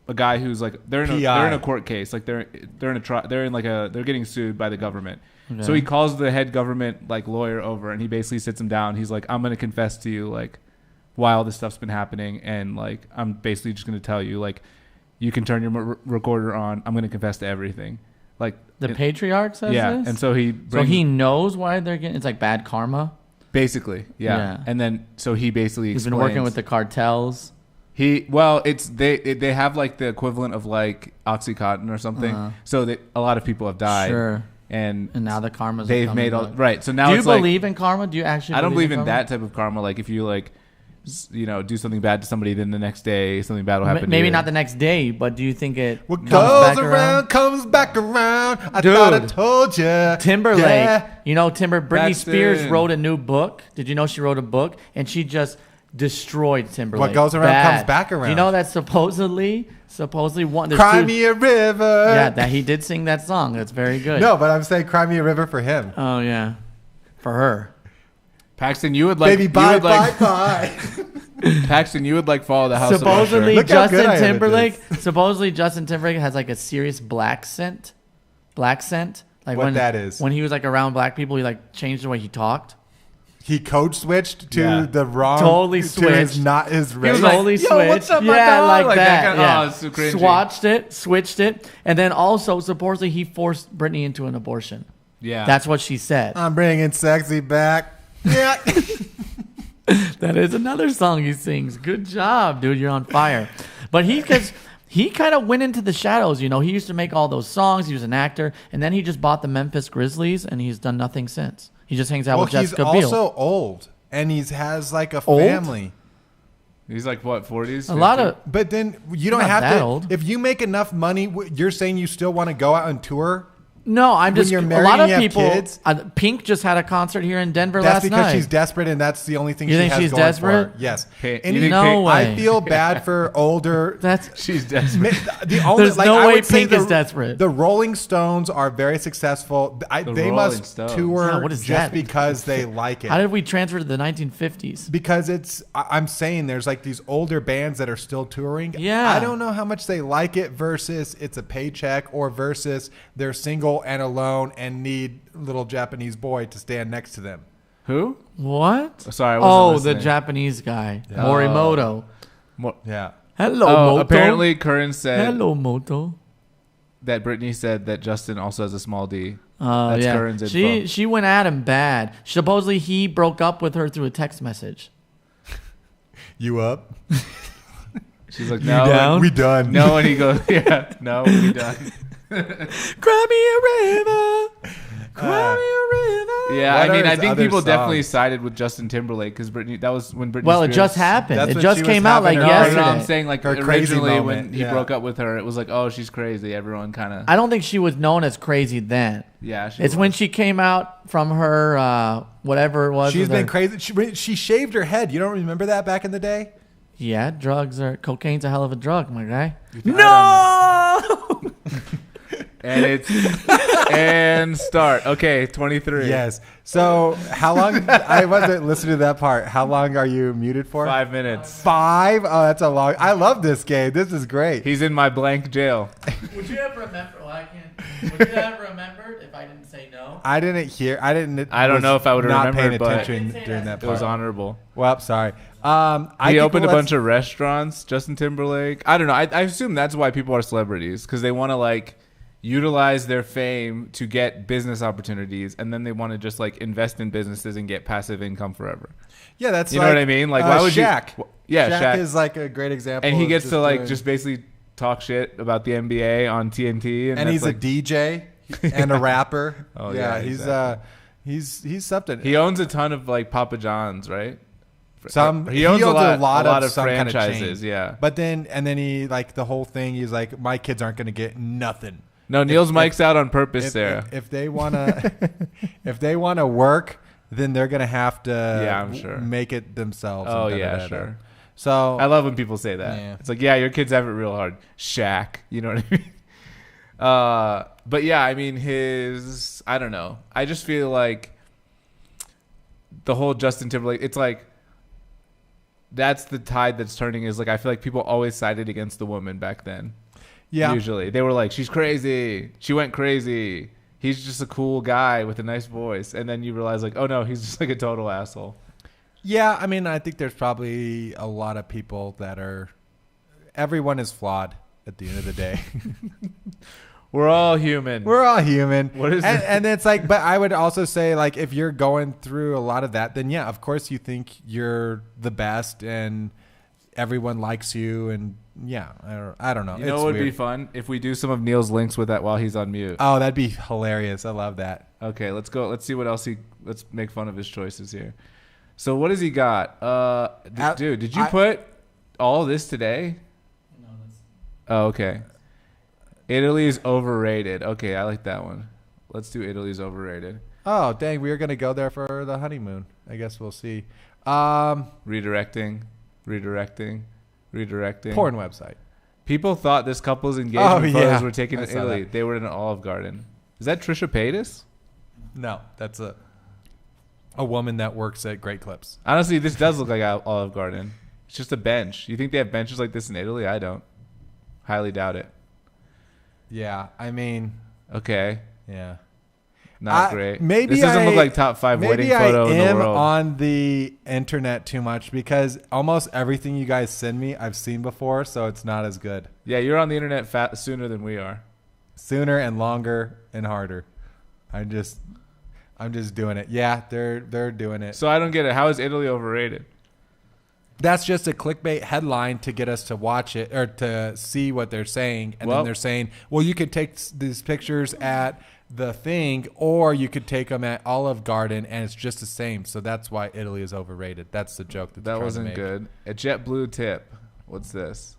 a guy who's like they're in a court case, like they're getting sued by the government. Okay. So he calls the head government like lawyer over, and he basically sits him down. He's like, I'm going to confess to you like why all this stuff's been happening, and like I'm basically just going to tell you like you can turn your recorder on. I'm going to confess to everything. Like the patriarch says this? And so he knows why they're getting it's like bad karma. Basically, yeah. And then so he basically he's been working with the cartels. They have like the equivalent of like OxyContin or something. So a lot of people have died. Sure. And now the karma's they've made all right. So now do you it's like, believe in karma? Do you actually? I don't believe in that type of karma. Like if you like, do something bad to somebody, then the next day something bad will happen. Maybe to you. not the next day, but do you think it? What goes around comes back around. I thought I told you. Timberlake, yeah. Britney Spears wrote a new book. Did you know she wrote a book and she just destroyed Timberlake? What goes around comes back around. Do you know that supposedly one? Cry me a river. Yeah, that he did sing that song. That's very good. No, but I'm saying cry me a river for him. Oh yeah, for her. Paxton, you would like baby bye. Paxton, you would like follow the house. Supposedly Justin Timberlake has like a serious black scent. Like what that is. When he was like around black people, he like changed the way he talked. He code switched to the wrong. Totally switched. Not his race. He totally switched. What's up, my dog? Like that. Oh, it's so cringy. Switched it, and then also supposedly he forced Britney into an abortion. Yeah, that's what she said. I'm bringing sexy back. Yeah. That is another song he sings. Good job, dude. You're on fire. But he kind of went into the shadows. He used to make all those songs. He was an actor, and then he just bought the Memphis Grizzlies, and he's done nothing since. He just hangs out with Jessica Biel. He's also old, and he has like a family. He's like what, 40s? A lot of, but then you don't have to. Old. If you make enough money, you're saying you still want to go out on tour. No, I'm just. When you're a lot of married, people. Kids, Pink just had a concert here in Denver that's last night. That's because she's desperate, and that's the only thing you she think has she's going desperate? for her. Yes. No way. I feel bad for older. She's desperate. There's no way Pink is desperate. The Rolling Stones are very successful. They must tour just because they like it. How did we transfer to the 1950s? Because I'm saying there's like these older bands that are still touring. Yeah. I don't know how much they like it versus it's a paycheck or versus they're single and alone and need little Japanese boy to stand next to them. Who? What? Sorry, I wasn't listening. The Japanese guy. Morimoto. Yeah. Hello, Moto. Apparently, Curran said... Hello, Moto. That Britney said that Justin also has a small D. That's Curran's info. She went at him bad. Supposedly, he broke up with her through a text message. You up? She's like, no. You down? We done. No, and he goes, yeah, no, we done. Cry me a river. Cry me a river. Yeah, I think people definitely sided with Justin Timberlake because that was when Britney Well, Spears, it just happened. It just came out like yesterday. No, I'm saying like her originally when he broke up with her, it was like, oh, she's crazy. Everyone kind of. I don't think she was known as crazy then. Yeah, it's when she came out from her whatever it was. She's been crazy. She shaved her head. You don't remember that back in the day? Yeah, cocaine's a hell of a drug, my guy. No. And start. Okay, 23. Yes. So how long? I wasn't listening to that part. How long are you muted for? 5 minutes. 5? Oh, that's a long. I love this game. This is great. He's in my blank jail. Would you have remembered? Would you have remembered if I didn't say no? I didn't hear. I don't know if I would have not paying remembered, but attention during that it was part. honorable. Well, sorry. He opened a bunch of restaurants. Justin Timberlake. I don't know. I assume that's why people are celebrities, because they want to like utilize their fame to get business opportunities, and then they want to just like invest in businesses and get passive income forever. Yeah, that's you know what I mean. Like, why would Shaq? Yeah, Shaq is like a great example. And he gets to like doing... just basically talk shit about the NBA on TNT, and he's like... a DJ and a rapper. Oh yeah, exactly. he's something. He owns a ton of like Papa John's, right? He owns a lot of franchises, kind of yeah. But then he like the whole thing. He's like, my kids aren't going to get nothing. No, Neil's mic's out on purpose, Sarah. If they wanna, if they wanna work, then they're gonna have to. Yeah, I'm sure. Make it themselves. Oh yeah, sure. So I love when people say that. Yeah. It's like, yeah, your kids have it real hard. Shaq, you know what I mean? But yeah, I mean I don't know. I just feel like the whole Justin Timberlake. It's like that's the tide that's turning. Is like I feel like people always sided against the woman back then. Yeah. Usually. They were like, she's crazy. She went crazy. He's just a cool guy with a nice voice. And then you realize like, oh no, he's just like a total asshole. Yeah, I mean, I think there's probably a lot of people everyone is flawed at the end of the day. We're all human. We're all human. What is it? And it's like, but I would also say like, if you're going through a lot of that, then yeah, of course you think you're the best and everyone likes you, and yeah, I don't know. You know what would be fun? If we do some of Neil's links with that while he's on mute. Oh, that'd be hilarious. I love that. Okay, let's go. Let's see what else let's make fun of his choices here. So what has he got? Dude, did you put all this today? No, Oh, okay. Italy is overrated. Okay, I like that one. Let's do Italy's overrated. Oh, dang. We were going to go there for the honeymoon. I guess we'll see. Redirecting. Porn website. People thought this couple's engagement photos were taken in Italy. They were in an Olive Garden. Is that Trisha Paytas? No, that's a woman that works at Great Clips. Honestly, this does look like Olive Garden. It's just a bench. You think they have benches like this in Italy? I don't. Highly doubt it. Yeah, I mean. Okay. Yeah. Not great. Maybe this doesn't look like top 5 wedding photo in the world. Maybe I am on the internet too much because almost everything you guys send me I've seen before, so it's not as good. Yeah, you're on the internet sooner than we are. Sooner and longer and harder. I'm just doing it. Yeah, they're doing it. So I don't get it. How is Italy overrated? That's just a clickbait headline to get us to watch it or to see what they're saying, and then they're saying, well, you could take these pictures at the thing, or you could take them at Olive Garden, and it's just the same. So that's why Italy is overrated. That's the joke that wasn't good. A JetBlue tip. What's this?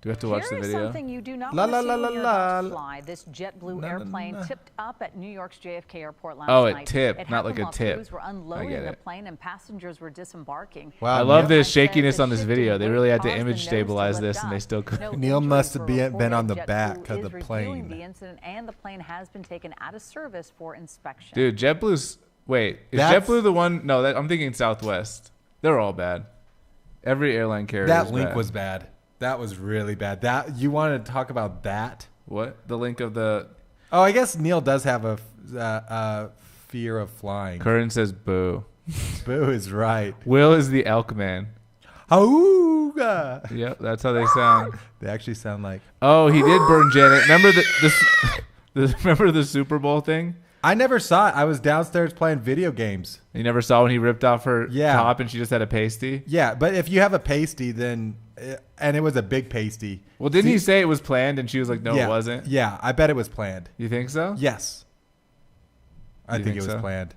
Do we have to watch the video? Here's something you do not want to see when you're about to fly. This JetBlue airplane tipped up at New York's JFK airport last night. Oh, it tipped, not like a tip. Crews were unloading the plane and passengers were disembarking. Wow, I love the shakiness on this video. They really had to image stabilize this, and they still couldn't. Neil must have been on the back of the plane. The incident, and the plane has been taken out of service for inspection. Dude, JetBlue's... Wait, is JetBlue the one... No, I'm thinking Southwest. They're all bad. Every airline carrier That link was bad. That was really bad. That you wanted to talk about that? What? The link of the... Oh, I guess Neil does have a fear of flying. Curran says boo. Boo is right. Will is the elk man. Auga. Yep, that's how they sound. They actually sound like... Oh, he did burn Janet. Remember remember the Super Bowl thing? I never saw it. I was downstairs playing video games. You never saw when he ripped off her top and she just had a pasty? Yeah, but if you have a pasty, then... And it was a big pasty. Well, didn't he say it was planned and she was like, no, it wasn't? Yeah, I bet it was planned. You think so? Yes. I think it was planned.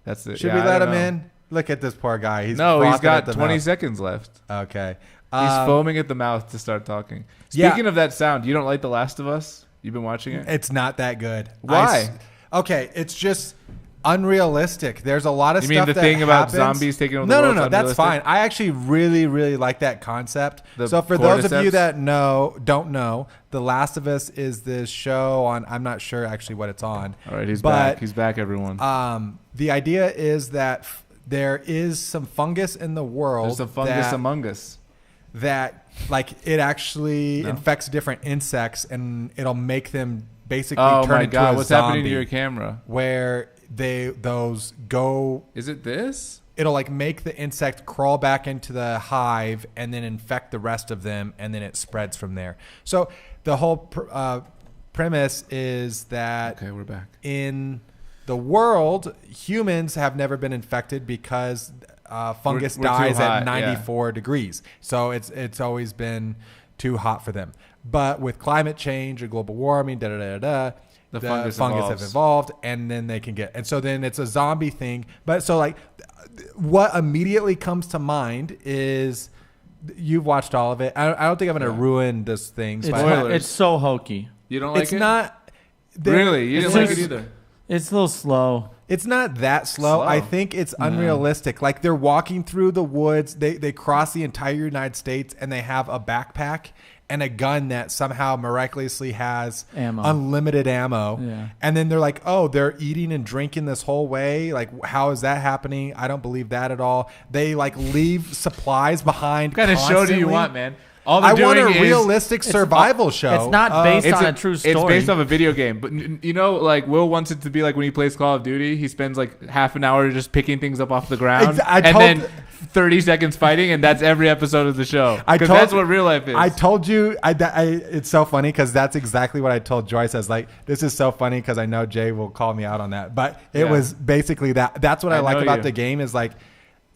That's it. Should we let him in? Look at this poor guy. He's got 20 seconds left. Okay. He's foaming at the mouth to start talking. Speaking of that sound, you don't like The Last of Us? You've been watching it? It's not that good. Why? Okay, it's just unrealistic. There's a lot of stuff that happens. You mean the thing about zombies taking over the world? No, that's fine. I actually really, really like that concept. So for those of you that don't know, The Last of Us is this show on, I'm not sure actually what it's on. All right, he's back. He's back, everyone. The idea is that there is some fungus in the world. There's a fungus among us. That, like, it actually infects different insects and it'll make them basically Oh turn my into god, a what's zombie. happening to your camera? Where those go. Is it this? It'll like make the insect crawl back into the hive and then infect the rest of them, and then it spreads from there. So the whole premise is that Okay, we're back. in the world, humans have never been infected because fungus We're too dies hot, at 94 degrees. So it's always been too hot for them. But with climate change or global warming, the fungus have evolved, and then they can get, and so then it's a zombie thing. But so like, what immediately comes to mind is, you've watched all of it. I don't think I'm going to ruin this thing. It's so hokey. You don't like It's it? not Really? You didn't like it either? It's a little slow. It's not that slow. I think it's unrealistic. Like, they're walking through the woods. They cross the entire United States, and they have a backpack and a gun that somehow miraculously has unlimited ammo. Yeah. And then they're like, oh, they're eating and drinking this whole way. Like, how is that happening? I don't believe that at all. They like leave supplies behind. What kind of show do you want, man? All I want a realistic survival show. It's not based on a true story. It's based off a video game. But you know, like Will wants it to be like when he plays Call of Duty, he spends like half an hour just picking things up off the ground, then 30 seconds fighting, and that's every episode of the show. Because that's what real life is. I told you, it's so funny because that's exactly what I told Joyce. I was like, this is so funny because I know Jay will call me out on that. But it was basically that. That's what I like about the game is like,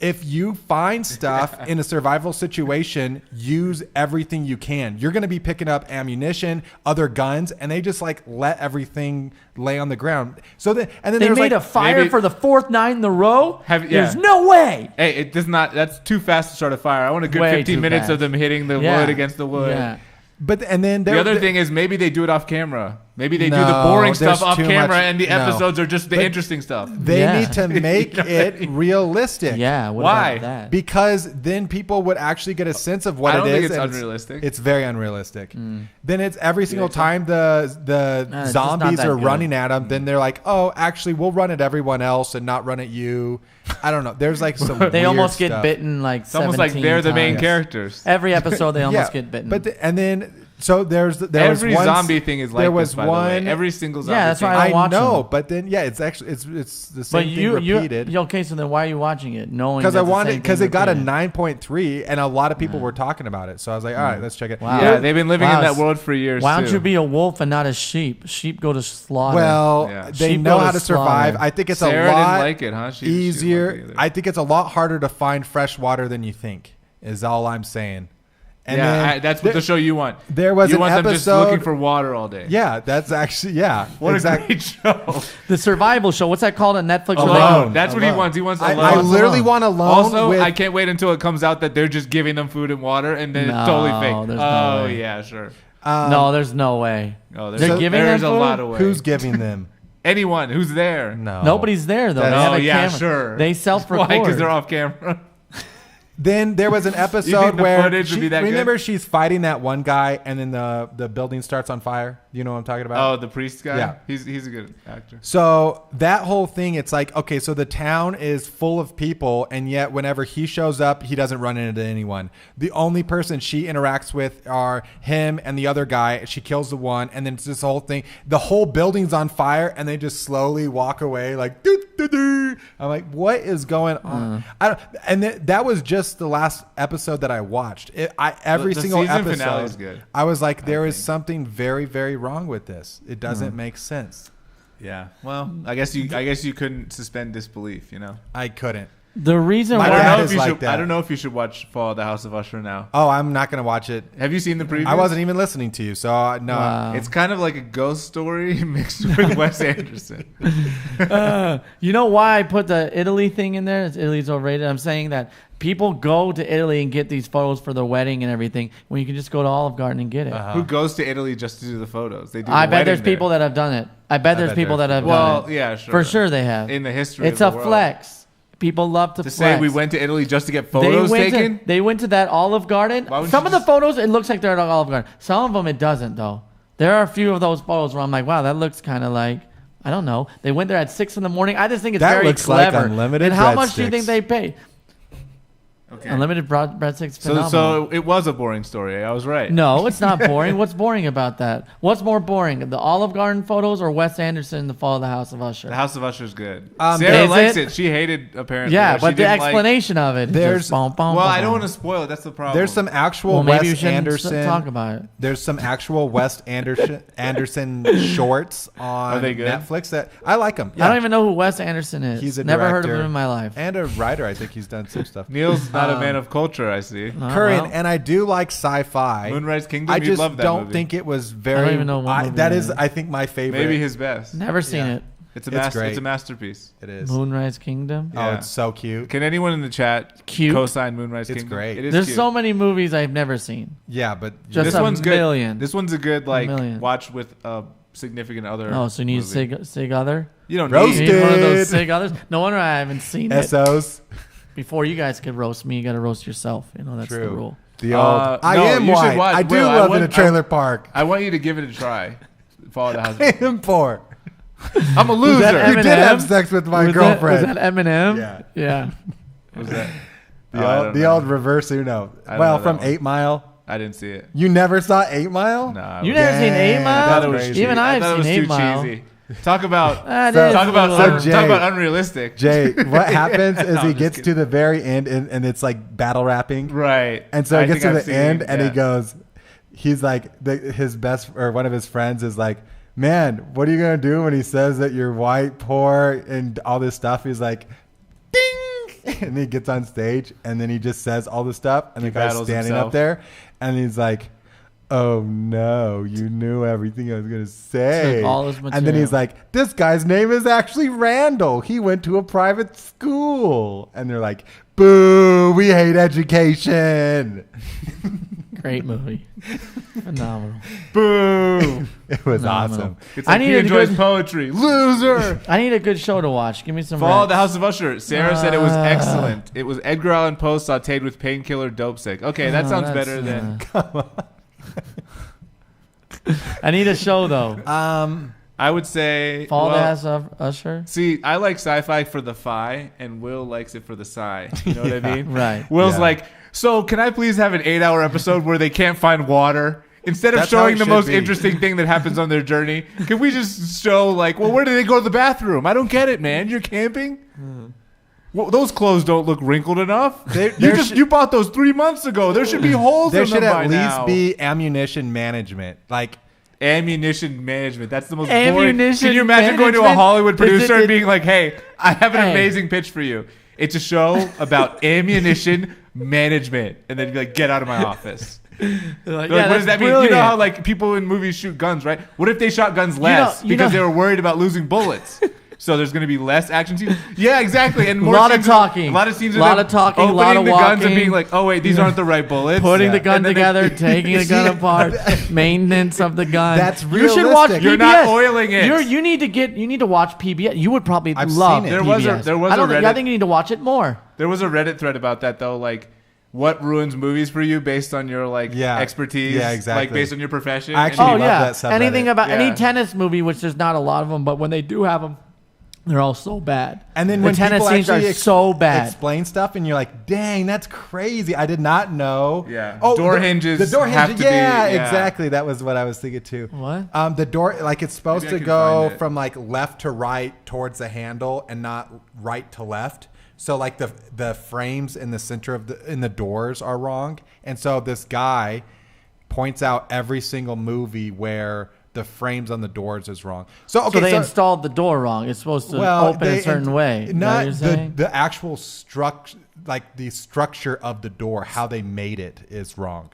if you find stuff in a survival situation, use everything you can. You're going to be picking up ammunition, other guns, and they just like let everything lay on the ground. So then, and then they made like, a fire for the fourth night in a row. There's no way. Hey, it does not. That's too fast to start a fire. I want a good 15 minutes of them hitting the wood against the wood. Yeah. But and then the other thing is maybe they do it off camera. Maybe they do the boring stuff off camera, and the episodes are just the interesting stuff. They need to make it realistic. Yeah. Why? About that? Because then people would actually get a sense of what I don't it think is. it's unrealistic. It's very unrealistic. Then it's every single time the zombies are running at them, then they're like, oh, actually, we'll run at everyone else and not run at you. I don't know. There's like some they weird almost stuff. get bitten like it's almost like they're the main characters. Every episode they almost get bitten. But and then so every zombie thing is like this, by the way. Every single zombie. Yeah, that's thing. why I don't watch them. But then it's actually it's the same thing repeated. Okay, so then why are you watching it? Knowing because it got a 9.3 and a lot of people were talking about it. So I was like, all right, let's check it. Wow. Yeah, they've been living in that world for years. Why don't you be a wolf and not a sheep? Sheep go to slaughter. Well, they know how to survive. I think it's Sarah a lot didn't like it, huh? easier. I think it's a lot harder to find fresh water than you think. Is all I'm saying. And that's what the show you want. There was you an want episode, them just looking for water all day. Yeah, that's actually What a great show. The survival show. What's that called on Netflix? Alone. That's what he wants. He wants Alone. I literally want Alone. Also, I can't wait until it comes out that they're just giving them food and water, and then it's totally fake. No way. Yeah, sure. No, there's no way. Oh, they're giving them There's a lot of ways. Who's giving them? Anyone who's there. No, nobody's there though. They have a camera. Sure. They self-record. Why? Because they're off camera. Then there was an episode where remember she's fighting that one guy, and then the building starts on fire. You know what I'm talking about? Oh, the priest guy? Yeah. He's a good actor. So that whole thing, it's like, okay, so the town is full of people, and yet whenever he shows up, he doesn't run into anyone. The only person she interacts with are him and the other guy. She kills the one, and then it's this whole thing. The whole building's on fire, and they just slowly walk away like, doo, doo, doo. I'm like, what is going on? That was just the last episode that I watched. Every single episode, finale is good. I was like, there is something very, very wrong with this. It doesn't make sense. Yeah. Well, I guess you couldn't suspend disbelief. You know. I couldn't. The reason My why dad is like that. I don't know if you should watch Fall of the House of Usher now. Oh, I'm not gonna watch it. Have you seen the preview? I wasn't even listening to you, so no. Wow. It's kind of like a ghost story mixed with Wes Anderson. You know why I put the Italy thing in there? Italy's overrated. I'm saying that people go to Italy and get these photos for their wedding and everything when you can just go to Olive Garden and get it. Who goes to Italy just to do the photos? They do. I bet there's people that have done it. I bet there's people that have done it. Well, yeah, sure. For sure they have. In the history it's of the a world. flex. People love to To flex. say we went to Italy just to get photos taken? They went to that Olive Garden. Some of the photos, it looks like they're at Olive Garden. Some of them, it doesn't, though. There are a few of those photos where I'm like, wow, that looks kind of like, I don't know. They went there at 6 in the morning. I just think it's very clever. Like unlimited and how much do you think they paid? Okay. Unlimited breadsticks. So Phenomenal. it was a boring story. I was right. No, it's not boring. What's boring about that? What's more boring, the Olive Garden photos or Wes Anderson in The Fall of the House of Usher? The House of Usher is good. is Sarah likes it? it. She hated apparently. Yeah, or she but the didn't like- explanation of it. There's- Well, I don't want to spoil it. That's the problem. There's some actual Well, maybe you Wes shouldn't Anderson. talk about it. There's some actual Wes Anderson shorts on Are they good? Netflix that I like them. I don't even know who Wes Anderson is. He's a Never heard of director him in my life. and a writer. I think he's done some stuff. Neil's not a man of culture. I see. Current, well. and I do like sci-fi. Moonrise Kingdom. I You'd just love that don't movie. think it was very. don't even know what movie that that is, is. I think, my favorite. Maybe his best. Never seen Yeah. it. It's a great. It's a masterpiece. It is. Moonrise Kingdom. Oh, Yeah. it's so cute. Can anyone in the chat Cute. co-sign Moonrise It's Kingdom? great. It is There's cute. so many movies I've never seen. Yeah, but Just This a one's good. million. This one's a good million. watch with a significant other. Oh, so you need movie. Sig Other? You don't Roast You need. need one of those Roasted. Sig Others? No wonder I haven't seen it. SOs. Before you guys could roast me, you got to roast yourself. You know, that's the True. rule. The old. I no, am you should white. watch- I do Will, I love in a want- trailer park. I want you to give it a try. Follow the house. I am poor. I'm a loser. that You did Eminem? have sex with my was girlfriend. That, was that Eminem? Yeah. Yeah. What was that? The, Oh, I old, don't the know. old reverse Uno. I don't Well, know from that one. 8 Mile. I didn't see it. You never saw 8 Mile? Nah, You I never seen 8 Damn, Mile? thought it was crazy. cheesy. Even I I've thought it was seen too 8 Mile. cheesy. Talk about That So- is talk about a little- Jay- talk about unrealistic. Jay, what happens is No, I'm he just gets kidding. to the very end and it's like battle rapping. Right. And so I he gets to think the I've seen- end and he yeah. goes, he's like, his best or one of his friends is like, man, what are you going to do when he says that you're white, poor, and all this stuff? He's like, ding! And he gets on stage and then he just says all this stuff. And He the guy's battles standing himself. up there and he's like, oh no, you knew everything I was going to say. Took all his And then material. he's like, this guy's name is actually Randall. He went to a private school. And they're like, boo, we hate education. Great movie. Phenomenal. Boo. It was Phenomenal. awesome. It's I like he need a enjoys good- poetry. Loser. I need a good show to watch. Give me some. Fall of rec. the House of Usher. Sarah said it was excellent. It was Edgar Allan Poe sauteed with painkiller dope sick. Okay, that Oh, sounds that's, better than. I need a show though. I would say. Fall of the well, House of Usher. See, I like sci-fi for the fi, and Will likes it for the sci. You know what I mean? Right. Will's Yeah. like, so can I please have an 8-hour episode where they can't find water? Instead of That's how showing it the should most be. interesting thing that happens on their journey, can we just show like, well, where did they go to the bathroom? I don't get it, man. You're camping. Well, those clothes don't look wrinkled enough. You bought those 3 months ago. There should be holes There in them should by at least now. be ammunition management. Like, Ammunition management. That's the most boring. Ammunition Can you imagine going to a management? Hollywood producer Is it- and being like, hey, I have an Hey. amazing pitch for you. It's a show about ammunition management. And then you'd be like, get out of my office. Like, They're like, yeah, what does that's that mean? You know brilliant. how like people in movies shoot guns, right? What if they shot guns less you because know- they were worried about losing bullets? So there's going to be less action scenes. Yeah, exactly. And more Lot of scenes talking. A lot of scenes. Lot of talking, Opening lot of the guns and walking. being like, oh wait, these aren't the right bullets. Putting the Yeah. gun And then they- together, taking the gun apart, maintenance of the gun. That's You should watch realistic. PBS. You're not oiling it. You need to watch PBS. You would probably I've love seen it. There PBS. was a I don't think, I Reddit- think you need to watch it more. There was a Reddit thread about that though, like what ruins movies for you based on your like Yeah. expertise, Yeah, exactly. like based on your profession. I And actually Oh love yeah, that subreddit. anything about Yeah. any tennis movie, which there's not a lot of them, but when they do have them, they're all so bad. and then the when tennis people scenes actually are so bad. explain stuff, and you're like, dang, that's crazy. I did not know. Yeah. Oh, Door the- hinges The door have hinges. to be- Yeah, yeah. exactly. That was what I was thinking too. What? The door, like it's supposed Maybe I to can go find it. from like left to right towards the handle and not right to left. So like the frames in the center of the doors are wrong. And so this guy points out every single movie where the frames on the doors is wrong. So okay, so they installed the door wrong. It's supposed to open a certain way. Is that what Not you're saying? the actual structure, like the structure of the door, how they made it is wrong.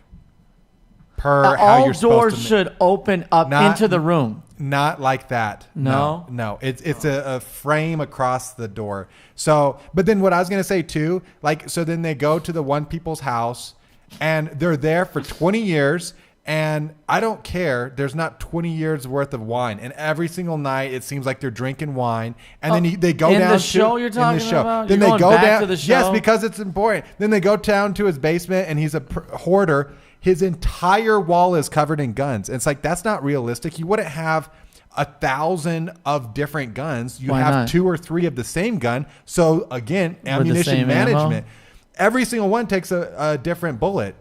Per how all you're supposed doors to should open up Not- into the room. Not like that. No? No. It's a frame across the door. So, but then what I was gonna say too, like, so then they go to the one people's house, and they're there for 20 years. And I don't care. There's not 20 years worth of wine, and every single night it seems like they're drinking wine. And then they go in down the to show you're in the talking show. about? Then You're they going go back down to the Yes, show? because it's important. Then they go down to his basement, and he's a hoarder. His entire wall is covered in guns. And it's like that's not realistic. You wouldn't have 1,000 of different guns. You Why have not? 2 or 3 of the same gun. So again, the ammunition same ammo? management. every single one takes a different bullet.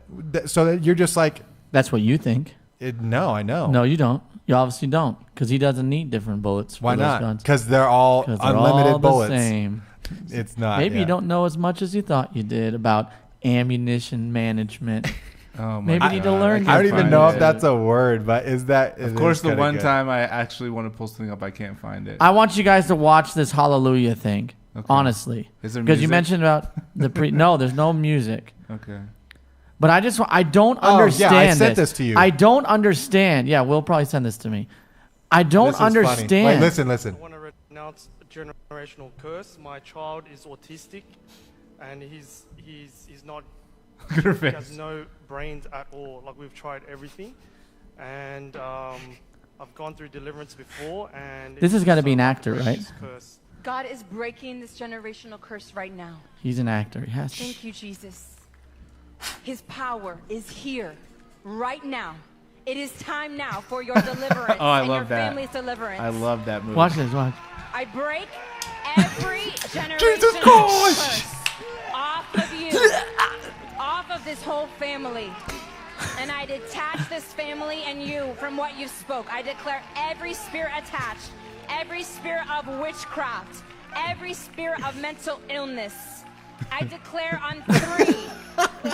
So that you're just like, That's what you think. no, I know. No, you don't. You obviously don't, because he doesn't need different bullets. Why for those not? guns. Because they're all 'Cause they're unlimited all bullets. The same. It's not. Maybe yeah. you don't know as much as you thought you did about ammunition management. Oh my Maybe you need to learn. I don't even find know it. if that's a word, but is that? Of course, the one time I actually want to pull something up, I can't find it. I want you guys to watch this Hallelujah thing. Okay. Honestly, Is there because you music? mentioned about the pre. No, there's no music. Okay. But I don't Oh, understand. yeah, I sent this to you. I don't understand. Yeah, Will probably send this to me. I don't This is funny. understand. Wait, listen. I want to renounce a generational curse. My child is autistic, and he's not. Look at her He has face. no brains at all. Like we've tried everything, and I've gone through deliverance before, and This has gotta be an actor, right? Curse. God is breaking this generational curse right now. He's an actor. He has to. Thank you, Jesus. His power is here right now. It is time now for your deliverance Oh, I and love your that. family's deliverance. I love that movie. Watch this. Watch. I break every generational curse off of you, off of this whole family. And I detach this family and you from what you spoke. I declare every spirit attached, every spirit of witchcraft, every spirit of mental illness. I declare on 3,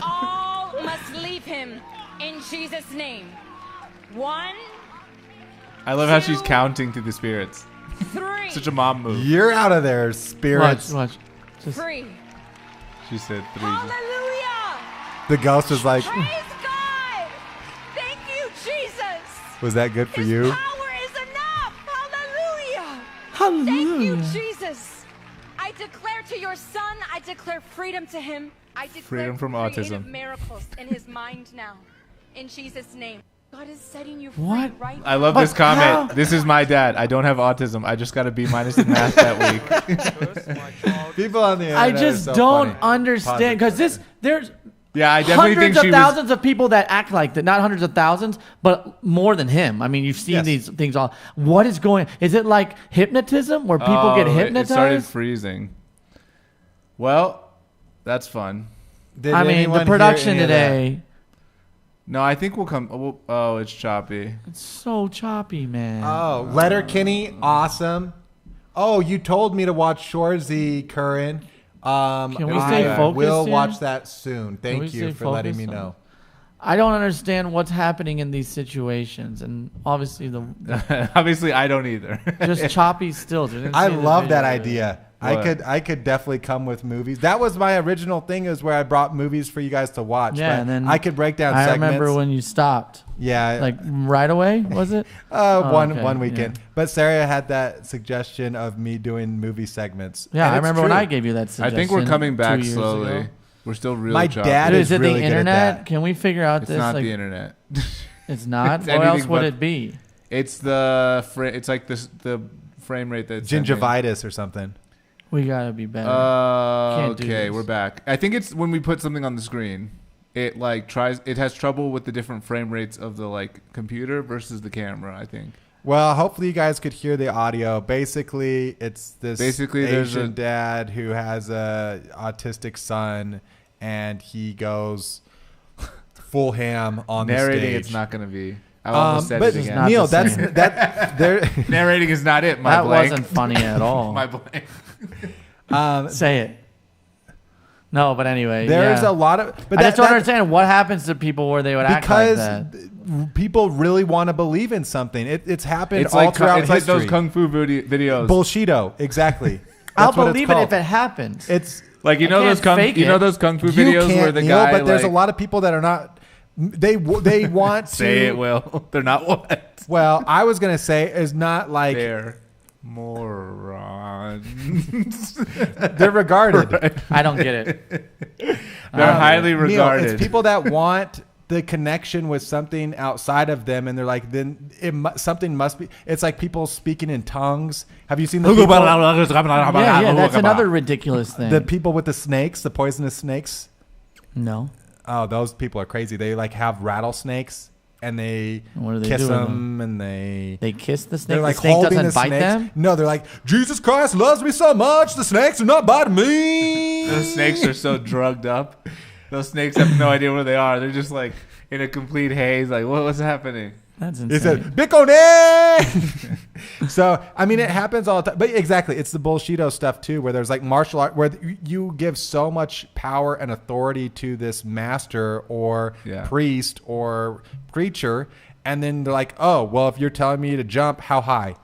all must leave him in Jesus' name. 1, I love how she's 2, counting to the spirits. 3. Such a mom move. You're out of there, spirits. Watch. Just, 3. She said 3. Hallelujah! The ghost was like, Praise God! Thank you, Jesus! was that good for His you? power is enough! Hallelujah! hallelujah. Thank you, Jesus! I declare to your son, I declare freedom to him. I declare Freedom from creative autism. miracles in his mind now. In Jesus' name. God is setting you free What? right I now. love this comment. how? This is my dad. I don't have autism. I just got a B- in math that week. Curse. My child. People on the internet I are just so don't funny. understand because there's Yeah, I definitely think hundreds of she was. thousands of people that act like that. Not hundreds of thousands, but more than him. I mean, you've seen Yes. these things all. What is going? Is it like hypnotism where people get Oh, hypnotized? It started freezing. Well, that's fun. Did I mean, anyone the hear production any of that? today. No, I think we'll come. Oh, it's choppy. It's so choppy, man. Oh, Letterkenny, awesome. Oh, you told me to watch Shorzy, Curran. Can we stay I focused will here? watch that soon. we Thank you stay for letting me focused on- know. I don't understand what's happening in these situations, and obviously the Obviously, I don't either. just choppy stills. We didn't I see the love that video. idea. What? I could definitely come with movies. That was my original thing, is where I brought movies for you guys to watch. Yeah, but and then I could break down I segments. remember when you stopped, yeah, like right away. Was it? one okay, weekend. yeah. But Sarah had that suggestion of me doing movie segments. Yeah, And I it's remember when true. I gave you that I suggestion. think we're coming 2 back years slowly. ago. We're still really My choppy. dad Dude, is is it really the good at internet? that. Can we figure out It's this? not like, the internet. It's not. It's What else anything would but- it be? It's the it's like the frame rate that's Gingivitis or something. We gotta be better. Can't do Okay, this. we're back. I think it's when we put something on the screen. It it has trouble with the different frame rates of the like computer versus the camera, I think. Well, hopefully you guys could hear the audio. Basically, it's this Basically, there's Asian a- dad who has a autistic son, and he goes full ham on Narrating the stage. it's not going to be. I almost said but it again. not Neil, the that's same. that. There, Narrating is not it. My that blank. wasn't funny at all. My blank. Say it. No, but anyway, there's yeah. a lot of. But I just don't that- understand what happens to people where they would act like because that. people really want to believe in something. It's happened It's all like throughout it's like history. those kung fu videos. Bullshito, exactly. I'll That's what it's believe it if called. it happens. It's Like I can't fake it. those kung fu you videos can't, where the Neil, guy but there's a like, lot of people that are not. They want to say it will. They're not what? Well, I was gonna say is not like They're morons. they're regarded. I don't get it. They're highly Neil, regarded. it's people that want the connection with something outside of them, and they're like, then something must be. It's like people speaking in tongues. Have you seen the people, Yeah, that's another ridiculous thing. the people with the snakes, the poisonous snakes? No. Oh, those people are crazy. They like have rattlesnakes, and they What do they kiss do with them, and They kiss the snake. they're like the snake holding doesn't the bite snakes. them. No, they're like, Jesus Christ loves me so much, the snakes are not biting me. Those snakes are so drugged up. Those snakes have no idea where they are. They're just like in a complete haze. Like, what's happening? That's He insane. said, Bicone! So, I mean, it happens all the time. But exactly, it's the bullshito stuff, too, where there's like martial art, where you give so much power and authority to this master or priest or preacher. And then they're like, oh, well, if you're telling me to jump, how high?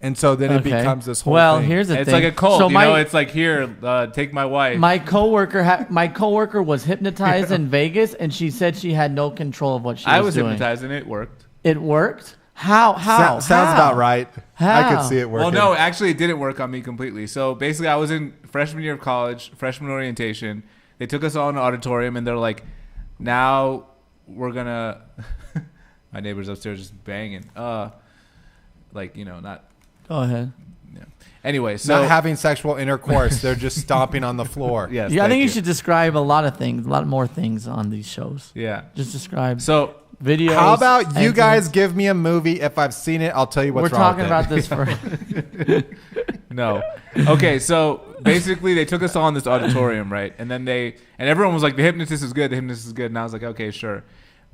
And so then it becomes this whole thing. Here's the it's thing. It's like a cult, so you know? It's like, here, take my wife. My coworker was hypnotized in Vegas, and she said she had no control of what she was doing. I was hypnotized, and it worked. It worked? How? Sounds about right. How? I could see it working. Well, no, actually, it didn't work on me completely. So basically, I was in freshman year of college, freshman orientation. They took us all in an auditorium, and they're like, now we're going to... My neighbor's upstairs just banging. Like, you know, not... Go ahead. Yeah. Anyway, so... Not having sexual intercourse. They're just stomping on the floor. Yes, I think you should describe a lot of things, a lot more things on these shows. Yeah. Just describe so videos. How about you guys incidents. give me a movie? If I've seen it, I'll tell you what's We're wrong talking with it. about this for... No. Okay, so basically they took us all in this auditorium, right? And then and everyone was like, the hypnotist is good, the hypnotist is good. And I was like, okay, sure.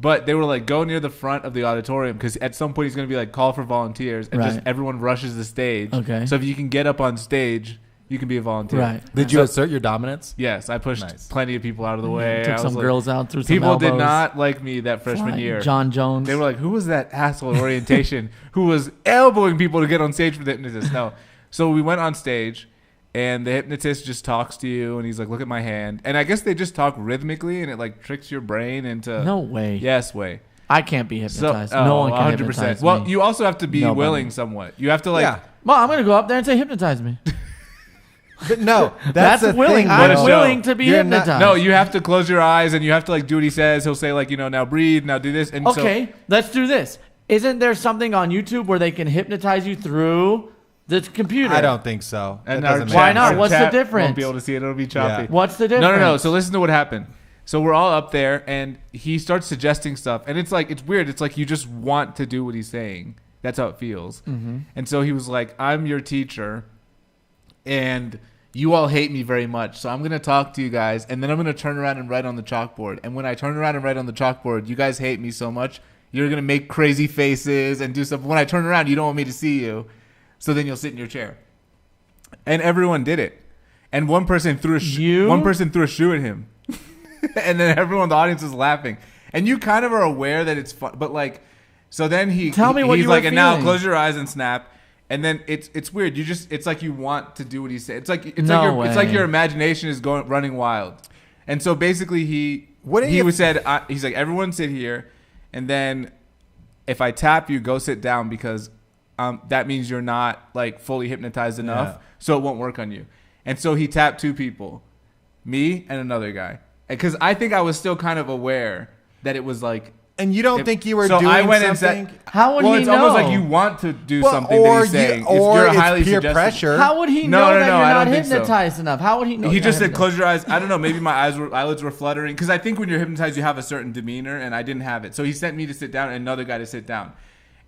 But they were like, go near the front of the auditorium because at some point he's going to be like, call for volunteers. And just everyone rushes the stage. Okay. So if you can get up on stage, you can be a volunteer. Right. Did you assert your dominance? Yes, I pushed plenty of people out of the way. Took some girls out through some People elbows. did not like me that freshman year. John Jones. They were like, who was that asshole at orientation who was elbowing people to get on stage for the hypnotist? No. So we went on stage, and the hypnotist just talks to you, and he's like, look at my hand. And I guess they just talk rhythmically, and it like tricks your brain into... No way. Yes way. I can't be hypnotized. So, no one can 100%. hypnotize Well, me. you also have to be willing somewhat. You have to like... Yeah. Well, I'm going to go up there and say, hypnotize me. But no, that's the willing. thing. I'm though. willing to be You're not- hypnotized. No, you have to close your eyes, and you have to like do what he says. He'll say like, you know, now breathe, now do this. And Okay, let's do this. Isn't there something on YouTube where they can hypnotize you through the computer? I don't think so. And That our doesn't chat- Why not? our What's the chat difference? Won't be able to see it. It'll be choppy. Yeah. What's the difference? No. So listen to what happened. So we're all up there, and he starts suggesting stuff, and it's like it's weird. It's like you just want to do what he's saying. That's how it feels. Mm-hmm. And so he was like, "I'm your teacher, and you all hate me very much. So I'm gonna talk to you guys, and then I'm gonna turn around and write on the chalkboard. And when I turn around and write on the chalkboard, you guys hate me so much, you're gonna make crazy faces and do stuff. When I turn around, you don't want me to see you, so then you'll sit in your chair." And everyone did it. And one person threw a shoe at him. And then everyone in the audience was laughing. And you kind of are aware that it's fun, but like, so then he's like, and now close your eyes and snap. And then it's weird. It's like you want to do what he said. It's like your imagination is running wild. And so basically he's like, everyone sit here, and then if I tap you, go sit down because that means you're not like fully hypnotized enough, so it won't work on you. And so he tapped two people, me and another guy. Because I think I was still kind of aware that it was like... And you don't think you were doing I went something? And said, how would he know? Well, it's almost like you want to do something that he's saying. Or you're highly it's peer suggestive. pressure. How would he know that you're I not don't think so. hypnotized enough? How would he know? He just said, close your eyes. I don't know. Maybe my eyelids were fluttering. Because I think when you're hypnotized, you have a certain demeanor, and I didn't have it. So he sent me to sit down and another guy to sit down.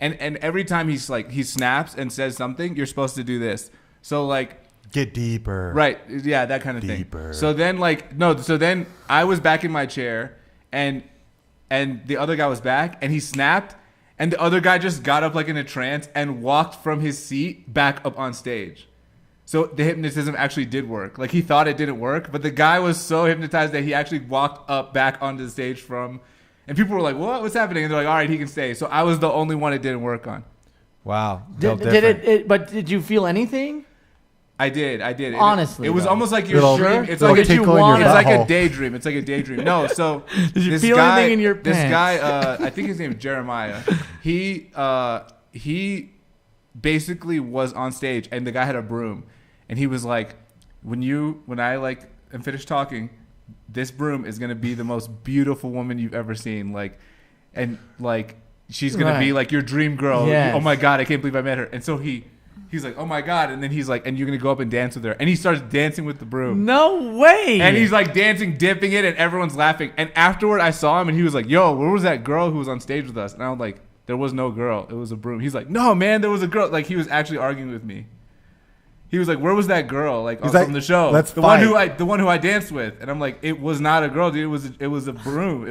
And every time he snaps and says something, you're supposed to do this. So like... Get deeper. Right. Yeah, that kind of thing. Deeper. So then so then I was back in my chair and the other guy was back and he snapped and the other guy just got up like in a trance and walked from his seat back up on stage. So the hypnotism actually did work. Like he thought it didn't work, but the guy was so hypnotized that he actually walked up back onto the stage and people were like, "What? What's happening?" And they're like, "All right, he can stay." So I was the only one it didn't work on. Wow. Did it? But did you feel anything? I did. Honestly, it was though. almost like you're Sure? It's Or like did you want it's like a butthole. daydream. It's like a daydream. No, so Did you this feel guy, anything in your this pants? guy, I think his name is Jeremiah. He basically was on stage, and the guy had a broom, and he was like, when I like am finished talking, this broom is gonna be the most beautiful woman you've ever seen, she's gonna be like your dream girl. Yes. Oh my god, I can't believe I met her. And so he He's like, oh my God. And then he's like, and you're going to go up and dance with her. And he starts dancing with the broom. No way. And he's like dancing, dipping it, and everyone's laughing. And afterward, I saw him and he was like, yo, where was that girl who was on stage with us? And I was like, there was no girl. It was a broom. He's like, no, man, there was a girl. Like, he was actually arguing with me. He was like, where was that girl? Like, from the show. Let's the fight. one who I danced with. And I'm like, it was not a girl, dude. It was a broom.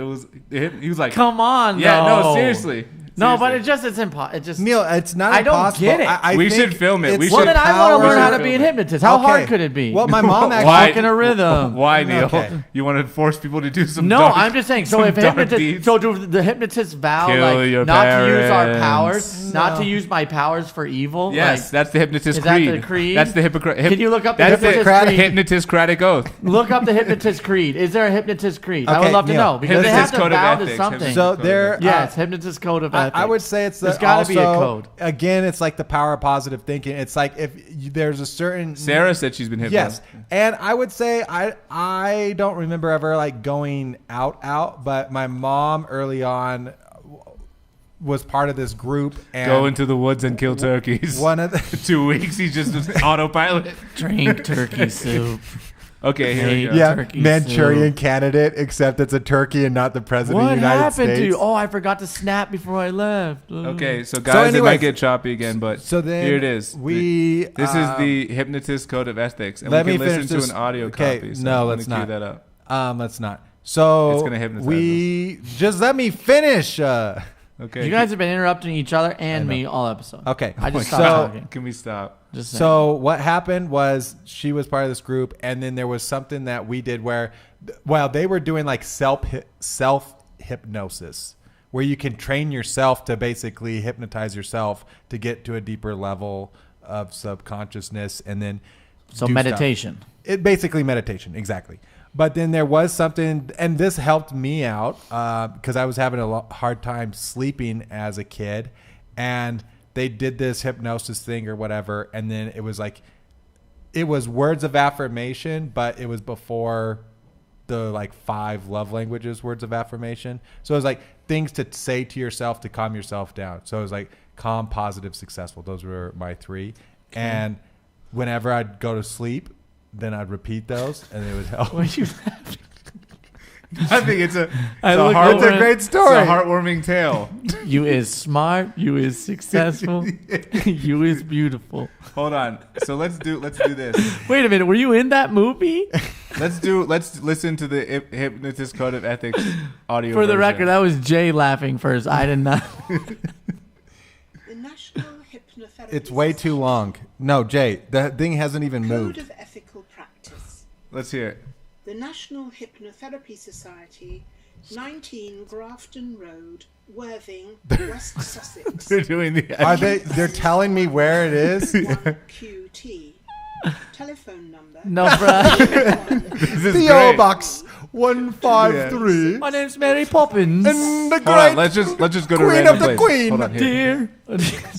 He was like, come on, yeah, no, no, seriously. No, but it's impossible. It just Neil, it's not I don't impossible. get it. We should film it. Well, then I want to learn how to be a hypnotist. How hard could it be? Well, my mom actually Why? Walk in a rhythm. Why, Neil? Okay. You want to force people to do some No, dark, I'm just saying. So some if dark hypnotist, deeds? so do the hypnotist vow Kill your not to use our parents. powers, not to use my powers for evil? Yes, Like, that's the hypnotist is that creed. the creed? That's the hypocrite. Can you look up the That's hypnotist the creed? hypnotist oath. look up the hypnotist creed. Is there a hypnotist creed? I Okay, would love to Neil. know because they have Hypnotist to code of vow to ethics. something. So there, Yes, hypnotist code of ethics. I would say it's There's gotta be a code. Again, it's like the power of positive thinking. It's like if there's a certain Sarah said she's been hypnotized. Yes, and I would say I don't remember ever like going out, but my mom early on was part of this group and Go into the woods and kill turkeys. one of the 2 weeks, he's just autopilot. drink turkey soup. Okay, here we go. yeah Turkey Manchurian soup. candidate, except it's a turkey and not the president What of the United happened to States. you? Oh, I forgot to snap before I left. Okay, so guys, it anyways, might get choppy again, but so then here it is. This is the hypnotist code of ethics, and let we me can listen finish to this. an audio Okay, copy. So no, I'm let's gonna not. cue that up. Let's not. So It's gonna hypnotize we just let me finish. Okay, You guys have been interrupting each other and me all episode. Okay, I just so- stopped talking. Can we stop? Just saying. So what happened was she was part of this group, and then there was something that we did where, well, they were doing like self hypnosis, where you can train yourself to basically hypnotize yourself to get to a deeper level of subconsciousness, and then So do meditation. stuff. It basically meditation, exactly. But then there was something, and this helped me out because I was having a hard time sleeping as a kid, and they did this hypnosis thing or whatever, and then it was like, it was words of affirmation, but it was before the like 5 love languages words of affirmation. So it was like things to say to yourself to calm yourself down. So it was like calm, positive, successful. Those were my 3. Okay. And whenever I'd go to sleep, then I'd repeat those, and it would help. Why are you laughing? I think it's a great story. It's a heartwarming tale. You is smart. You is successful. You is beautiful. Hold on. So let's do this. Wait a minute. Were you in that movie? Let's listen to the hypnotist code of ethics audio. For the version. record, that was Jay laughing first. I did not. The National Hypnotherapy It's way too long. No, Jay, the thing hasn't even Code moved. of Ethical Practice. Let's hear it. The National Hypnotherapy Society, 19 Grafton Road, Worthing, West Sussex. They're doing the. Are they? They're telling me where it is. 1QT. Telephone number. No, bruh. This is PO great. Box 153. My name's Mary Poppins. And the Hold on. great Let's just go to Queen random of the place. Queen. Hold on here. Dear.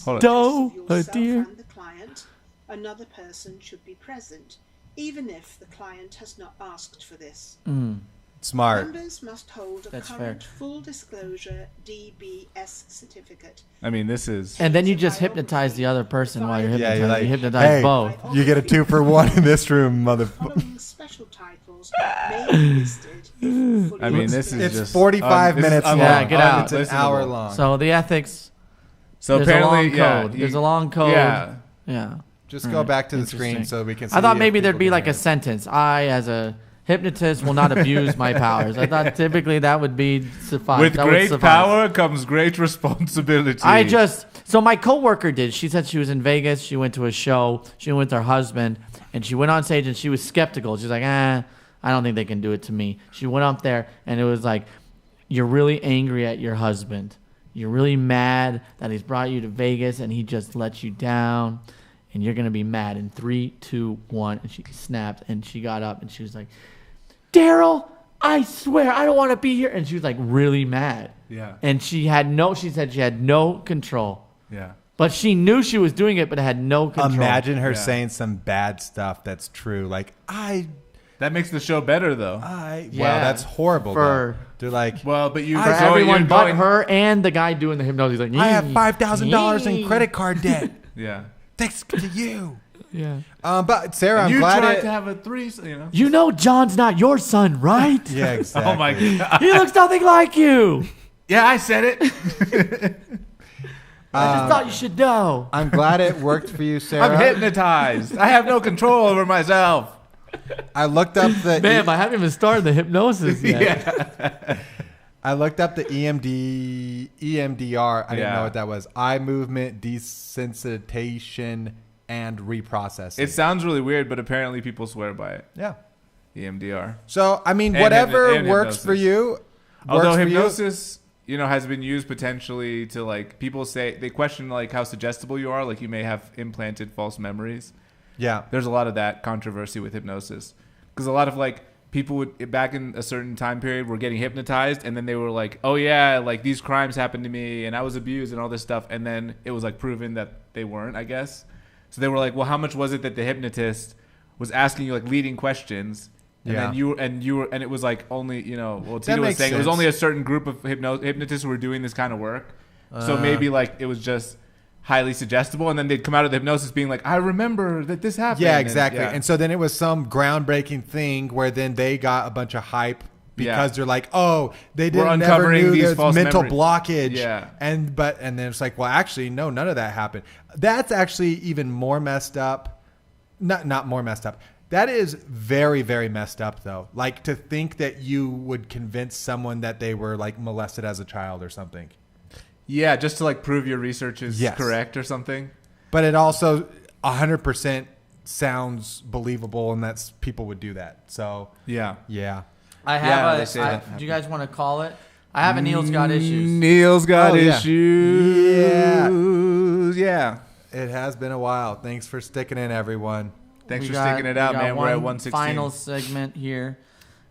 Hold on. Doe. Yourself Dear. and the client. Another person should be present, even if the client has not asked for this. Smart. Members must hold a That's current full disclosure DBS certificate. I mean, this is. And then you just hypnitize the other person while you're Yeah, hypnotizing. you're like, you hypnotize hey, both. you get a 2-for-1 in this room, mother. Following special titles may be listed. if fully I mean, this is explained. It's just 45 this is minutes long. Yeah, get out. It's an Unlistenable. hour long. So the ethics. So There's a apparently, long yeah. code. There's a long code. Yeah. Yeah. Just go back to the Interesting. screen so we can see. I thought if maybe there'd people be can like hear a it. sentence. I, as a hypnotist, will not abuse my powers. I thought typically that would be suffice. With That would great suffice. power comes great responsibility. So my coworker did. She said she was in Vegas. She went to a show. She went with her husband, and she went on stage and she was skeptical. She's like, I don't think they can do it to me. She went up there and it was like, you're really angry at your husband. You're really mad that he's brought you to Vegas and he just let you down, and you're gonna be mad in 3, 2, 1. And she snapped and she got up and she was like, Daryl, I swear I don't want to be here. And she was like really mad. Yeah. And she said she had no control. Yeah. But she knew she was doing it, but had no control. Imagine her Yeah. saying some bad stuff that's true. Like, That makes the show better, though. well, Yeah. that's horrible. For- They're like, Well, but you For so everyone you're but going- her and the guy doing the hypnosis. He's like, I have $5,000 in credit card debt. Yeah. Thanks to you. Yeah. But Sarah, I'm You glad tried to have a threesome, you know. You know John's not your son, right? Yeah, exactly. Oh my god. He looks nothing like you. Yeah, I said it. I just thought you should know. I'm glad it worked for you, Sarah. I'm hypnotized. I have no control over myself. I looked up the Man, I haven't even started the hypnosis yet. Yeah. I looked up the EMDR. I didn't know what that was. Eye movement desensitization and reprocessing. It sounds really weird, but apparently people swear by it. Yeah. EMDR. So, I mean, And whatever and works for hypnosis. you. Although works for you. hypnosis, you know, has been used potentially to, like, people say, they question, like, how suggestible you are. Like, you may have implanted false memories. Yeah. There's a lot of that controversy with hypnosis. Because a lot of, like, people would, back in a certain time period, were getting hypnotized. And then they were like, oh, yeah, like, these crimes happened to me. And I was abused and all this stuff. And then it was, like, proven that they weren't, I guess. So they were like, well, how much was it that the hypnotist was asking you, like, leading questions? And then and it was like only, you know, well, Tito was saying it was only a certain group of hypnotists who were doing this kind of work. So maybe like it was just highly suggestible. And then they'd come out of the hypnosis being like, I remember that this happened. Yeah, exactly. And so then it was some groundbreaking thing where then they got a bunch of hype because they're like, oh, they didn't never knew these there's false mental memories. blockage. Yeah. And then it's like, well, actually, no, none of that happened. That's actually even more messed up. Not more messed up. That is very, very messed up, though. Like, to think that you would convince someone that they were, like, molested as a child or something. yeah, just to like prove your research is correct or something. But it also 100% sounds believable, and that's people would do that. So, Yeah. yeah. I have do you guys want to call it? I have a Neil's Got Issues. Neil's got Oh, yeah. issues. Yeah. It has been a while. Thanks for sticking in, everyone. Thanks for sticking it out, man. We're at 116. Final segment here.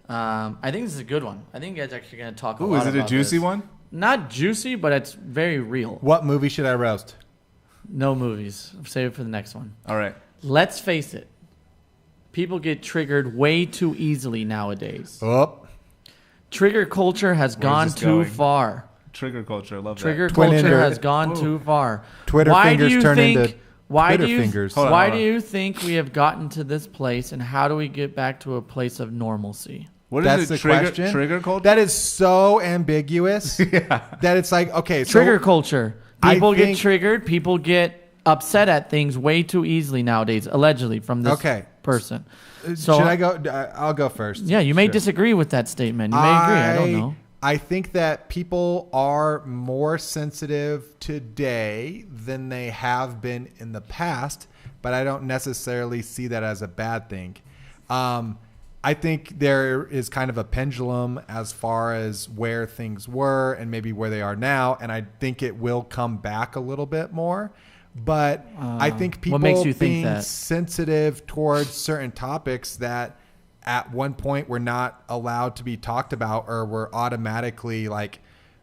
I think this is a good one. I think you guys are actually going to talk a lot Ooh, is it a about juicy this. one? Not juicy, but it's very real. What movie should I roast? No movies. Save it for the next one. All right. Let's face it. People get triggered way too easily nowadays. Oh. Trigger culture has gone this too going? far. Trigger culture. I love Trigger that. Twin culture ender. has gone too far. Twitter Why fingers do you turn think, into why Twitter do you, fingers. Hold on, Why hold do on. you think we have gotten to this place, and how do we get back to a place of normalcy? What is That's it? the Trigger, question. Trigger culture? That is so ambiguous that it's like, okay, so Trigger culture. I People get think- triggered. People get upset at things way too easily nowadays, allegedly, from this person. So, should I go? I'll go first. Yeah, you may Sure. disagree with that statement. You may agree. I don't know. I think that people are more sensitive today than they have been in the past, but I don't necessarily see that as a bad thing. I think there is kind of a pendulum as far as where things were and maybe where they are now, and I think it will come back a little bit more. But I think people what makes you think being that? sensitive towards certain topics that at one point were not allowed to be talked about or were automatically like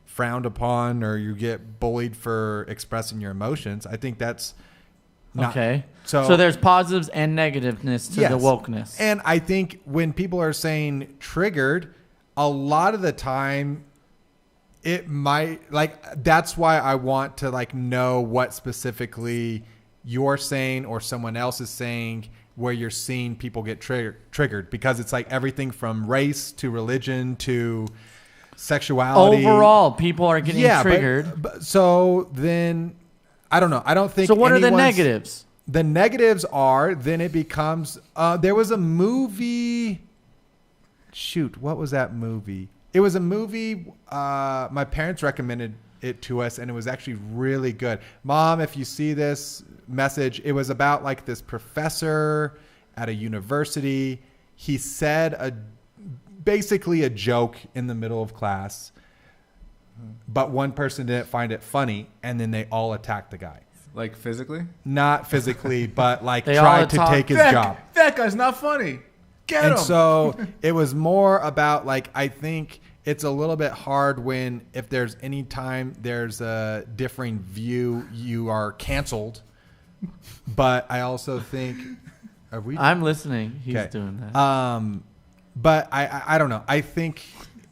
frowned upon, or you get bullied for expressing your emotions. I think that's not, Okay. So there's positives and negativeness to the wokeness. And I think when people are saying triggered, a lot of the time it might, like, that's why I want to like know what specifically you're saying or someone else is saying where you're seeing people get triggered, because it's like everything from race to religion to sexuality. Overall, people are getting triggered. But so then I don't know. I don't think. So what are the anyone's- negatives? The negatives are then it becomes. There was a movie. Shoot, what was that movie? It was a movie. My parents recommended it to us, and it was actually really good. Mom, if you see this message, it was about like this professor at a university. He said basically a joke in the middle of class, but one person didn't find it funny, and then they all attacked the guy. Like physically? Not physically, but like They all tried to attacked- take his job. That guy's not funny. Get him. And so it was more about like, I think it's a little bit hard when if there's any time there's a differing view, you are canceled. But I also think, are we? I'm listening. He's Okay. doing that. But I don't know. I think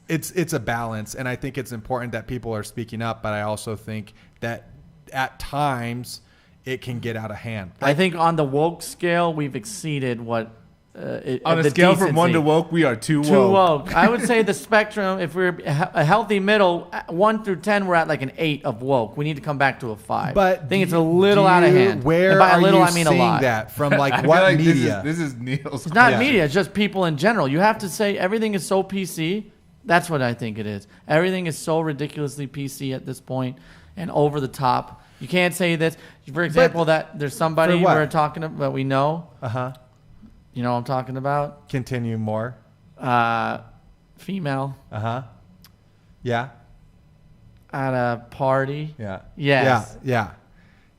it's a balance, and I think it's important that people are speaking up. But I also think that at times it can get out of hand. I think on the woke scale, we've exceeded what. On a scale from 1 to woke, we are too woke. Too woke. I would say the spectrum, if we're a healthy middle, 1 through 10, we're at like an 8 of woke. We need to come back to a 5. But I think it's a little out of hand. Where and by are a little, you I mean seeing a lot. that from? Like I feel what like media? This is Neil's. It's not Yeah. media. It's just people in general. You have to say everything is so PC. That's what I think it is. Everything is so ridiculously PC at this point and over the top. You can't say this. For example, that there's somebody we're talking about, we know. You know what I'm talking about? Continue more. Female. Yeah. At a party. Yeah. Yes. Yeah.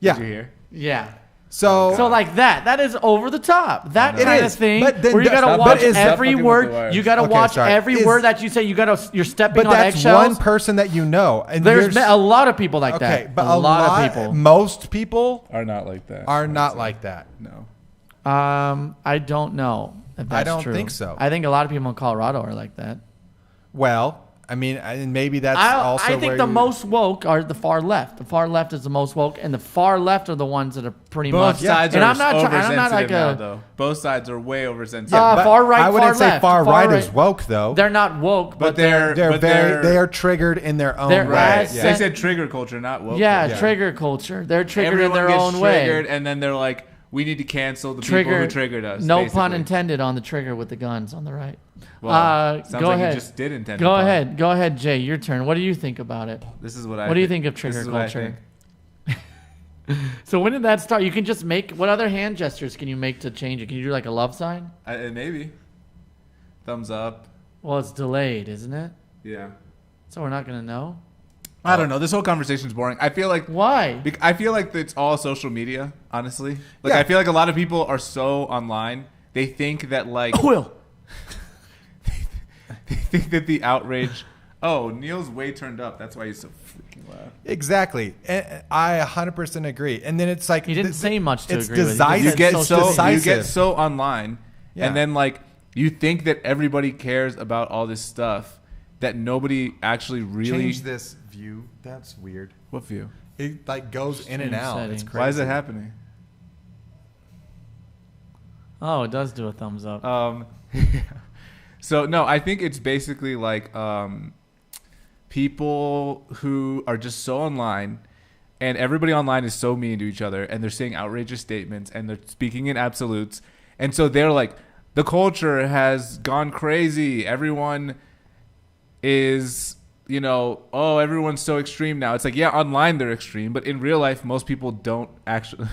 Did you hear? Yeah. So like that is over the top. That It kind is, of thing but then where you gotta but watch is- every Stop fucking with the word. wires. You gotta Okay, watch sorry. every Is- word that you say. You're stepping but on that's eggshells. one person that you know, and There's you're a lot of people like that. okay, but a lot of people most people Are not like that. are not like that. No. I don't know if that's don't true. think so. I think a lot of people in Colorado are like that. Well, I mean, and maybe that's also I think where the you- most woke are the far left. The far left is the most woke, and the far left are the ones that are pretty Both much. sides and are I'm not oversensitive I'm not like now, a. though. Both sides are way oversensitive. Yeah, but far right, I wouldn't far say left, far far right right. is woke though. They're not woke, but they're They are triggered in their own They're way. as Yeah. They said trigger culture, not woke. yeah, culture. trigger culture. They're triggered Everyone in their gets own triggered, way. and then they're like, we need to cancel the people who triggered us. No basically. pun intended on the trigger with the guns on the right. Well, sounds go like ahead. you just did intend. Go to pun. ahead. Go ahead, Jay. Your turn. What do you think about it? This is what I. What do you think of trigger This is what I culture? think. So when did that start? You can just make. What other hand gestures can you make to change it? Can you do like a love sign? Maybe. Thumbs up. Well, it's delayed, isn't it? Yeah. So we're not gonna know. I don't know. This whole conversation is boring. I feel like Why? I feel like it's all social media. Honestly, like Yeah. I feel like a lot of people are so online. They think that like Will. they think that the outrage. Oh, Neil's way turned up. That's why he's so freaking loud. Exactly. And I 100% agree. And then it's like He didn't say much to it's agree with. decisive. He You get said so decisive. you get so online, Yeah. and then like you think that everybody cares about all this stuff that nobody actually really. Change this view. That's weird. What view? It like goes in and Stream out. It's settings. crazy. Why is it happening? Oh, it does do a thumbs up. So no, I think it's basically like people who are just so online, and everybody online is so mean to each other, and they're saying outrageous statements, and they're speaking in absolutes, and so they're like, the culture has gone crazy. Everyone is, you know, oh, everyone's so extreme now. It's like, yeah, online they're extreme, but in real life, most people don't actually.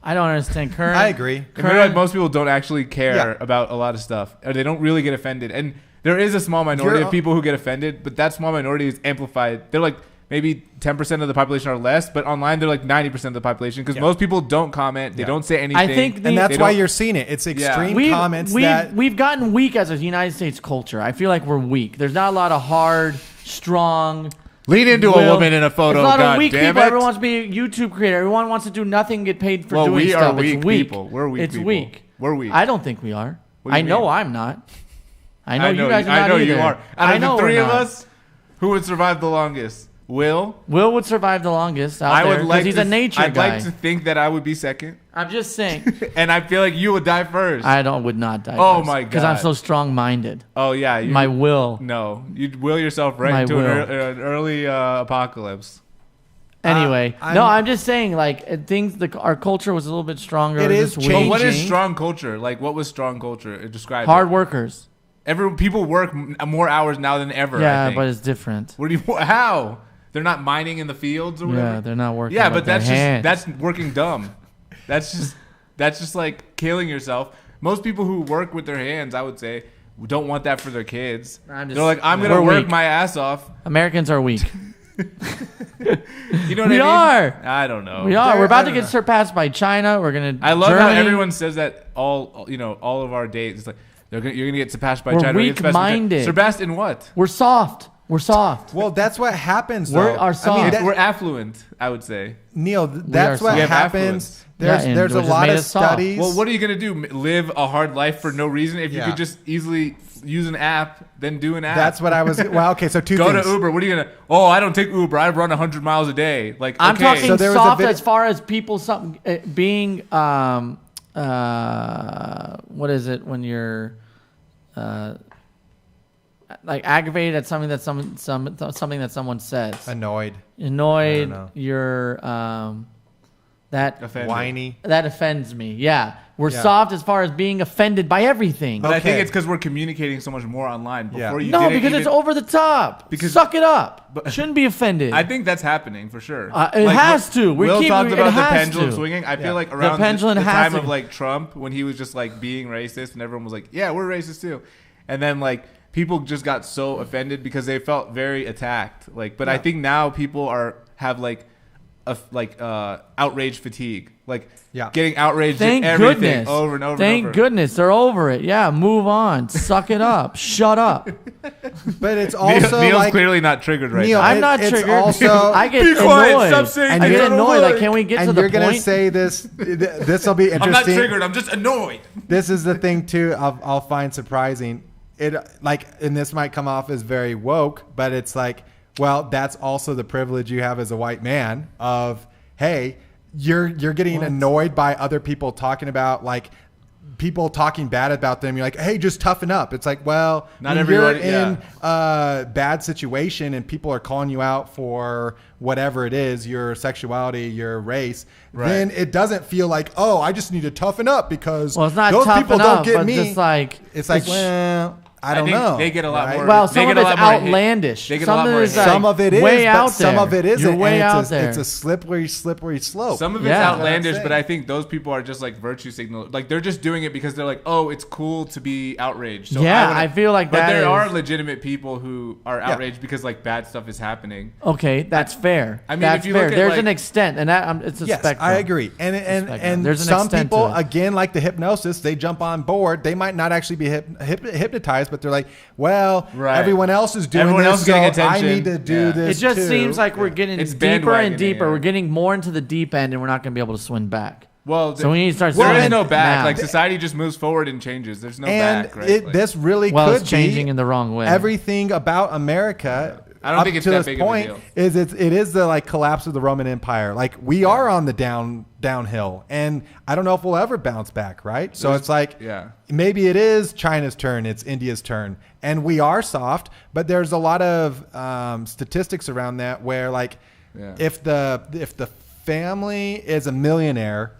I don't understand. Current. I agree. In real life, most people don't actually care about a lot of stuff, or they don't really get offended. And there is a small minority of people who get offended, but that small minority is amplified. They're like maybe 10% of the population or less, but online they're like 90% of the population because most people don't comment. They don't say anything. I think And that's why you're seeing it. It's extreme comments that we've gotten weak as a United States culture. I feel like we're weak. There's not a lot of hard, strong. Lean into a woman in a photo. There's a lot God of weak damn people. it. Everyone wants to be a YouTube creator. Everyone wants to do nothing and get paid for doing we stuff. are It's weak weak. people. We're weak It's people. weak. We're weak. I don't think we are. What do you I know mean? I'm not. I know you guys are I not know either. you are. I Out of know the three we're of not. us, who would survive the longest? Will Will survive the longest out I there would because like he's to, a nature I'd guy. like to think that I would be second, I'm just saying. and I feel like you would die first. would not die. Oh my Because I'm God. so strong-minded. Oh yeah, you, My will. No, you'd will yourself right My into will. an early apocalypse. Anyway, I'm- no, I'm just saying, like our culture was a little bit stronger. It is this changing. week. What is strong culture? Like, what was strong culture? Describe Hard it. workers. People work more hours now than ever. I Yeah, think. but it's different. What do you? How? They're not mining in the fields or whatever. Yeah, they're not working. Yeah, with but their that's hands. just working dumb. That's just like killing yourself. Most people who work with their hands, I would say, don't want that for their kids. I'm just- They're like, I'm We're gonna work weak. my ass off. Americans are weak. You know what We I mean? are. I don't know. We are. We're about to I get don't know. surpassed by China. We're gonna. I love Germany. how everyone says that all of our dates. It's like you're gonna get surpassed by We're China. You're gonna get surpassed by China. weak-minded. Surpassed in what? We're soft. We're soft. Well, that's what happens. We're Though. are soft. We're affluent, I would say. Neil, that's are what soft. We have happens. Yeah, There's a which has lot made of us soft. studies. Well, what are you gonna do? Live a hard life for no reason? If you Yeah. could just easily use an app, then do an app. That's what I was. Well, okay, so two Go things. to Uber. What are you gonna? Oh, I don't take Uber. I run 100 miles a day. Like I'm okay. talking So there was a soft vid- as far as people being what is it when you're like aggravated at something that something that someone says. Annoyed, Annoyed. know. You're that Offended. whiny. that offends me. Yeah, we're Yeah. soft as far as being offended by everything. But I think Okay. it's because we're communicating so much more online. Before Yeah. you No, didn't because even, it's over the top. Because- Suck it up. But- Shouldn't be offended. I think that's happening for sure. It has to. We Will keep- talked it about the has pendulum to. swinging. I Yeah. feel like The around pendulum the has time to- of like Trump, when he was just like being racist, and everyone was like, "Yeah, we're racist too," and then like people just got so offended because they felt very attacked. Like, but I think now people have like outrage fatigue, like Yeah. getting outraged Thank at everything goodness. over and over. Thank and over. goodness they're over it. Yeah, move on. Suck it up. Shut up. But it's also Neil's like clearly not triggered right Neil, now. I'm not it's triggered. also- I get Be quiet. annoyed. Stop saying I things get I don't annoyed. like. Like, can we get and to the you're gonna point? say this. This will be I'm not interesting. triggered. I'm just annoyed. This is the thing too. I'll find surprising. It like, and this might come off as very woke, but it's like, well, that's also the privilege you have as a white man. Of hey, you're getting annoyed by other people talking about like people talking bad about them. You're like, hey, just toughen up. It's like, well, Not when you're everybody- in a bad situation and people are calling you out for whatever it is, your sexuality, your race, then it doesn't feel like, oh, I just need to toughen up because Well, it's not those toughen people don't up, get but me. just like It's like, well, I don't think know. they get a lot right? more- well, They some get of a it's lot more hate. outlandish. They get a Some lot of more it is hate. like Some of it is, way but out some there. of it isn't. You're way and out it's there. It's a slippery slope. Some of it's Yeah. outlandish, That's what but I'm I think those people are just like virtue signal. Like they're just doing it because they're like, oh, it's cool to be outraged. So Yeah, wanna- I feel like but that there is- are legitimate people who are outraged because like bad stuff is happening. Okay, that's fair. I mean, that's if you fair. look at, There's like- an extent, and that it's a Yes, spectrum. I agree. And spectrum. There's an some extent people, to it. again, like the hypnosis, they jump on board. They might not actually be hypnotized, but they're like, well, Right. everyone else is doing Everyone this, else is getting so I attention. need to do Yeah. this It just too. seems like we're getting It's deeper and bandwagoning, deeper. yeah. We're getting more into the deep end, and we're not going to be able to swim back. Well, So we need to start. there is swimming no back. now. Like society just moves forward and changes. There's no and back. Right? Like, this really well, could it's changing be in the wrong way. everything about America. I don't up think it's to that this big of a point deal. is it is the like collapse of the Roman Empire. Like we are on the downhill, and I don't know if we'll ever bounce back. Right? So it's like maybe it is China's turn, it's India's turn, and we are soft. But there's a lot of statistics around that where like if the family is a millionaire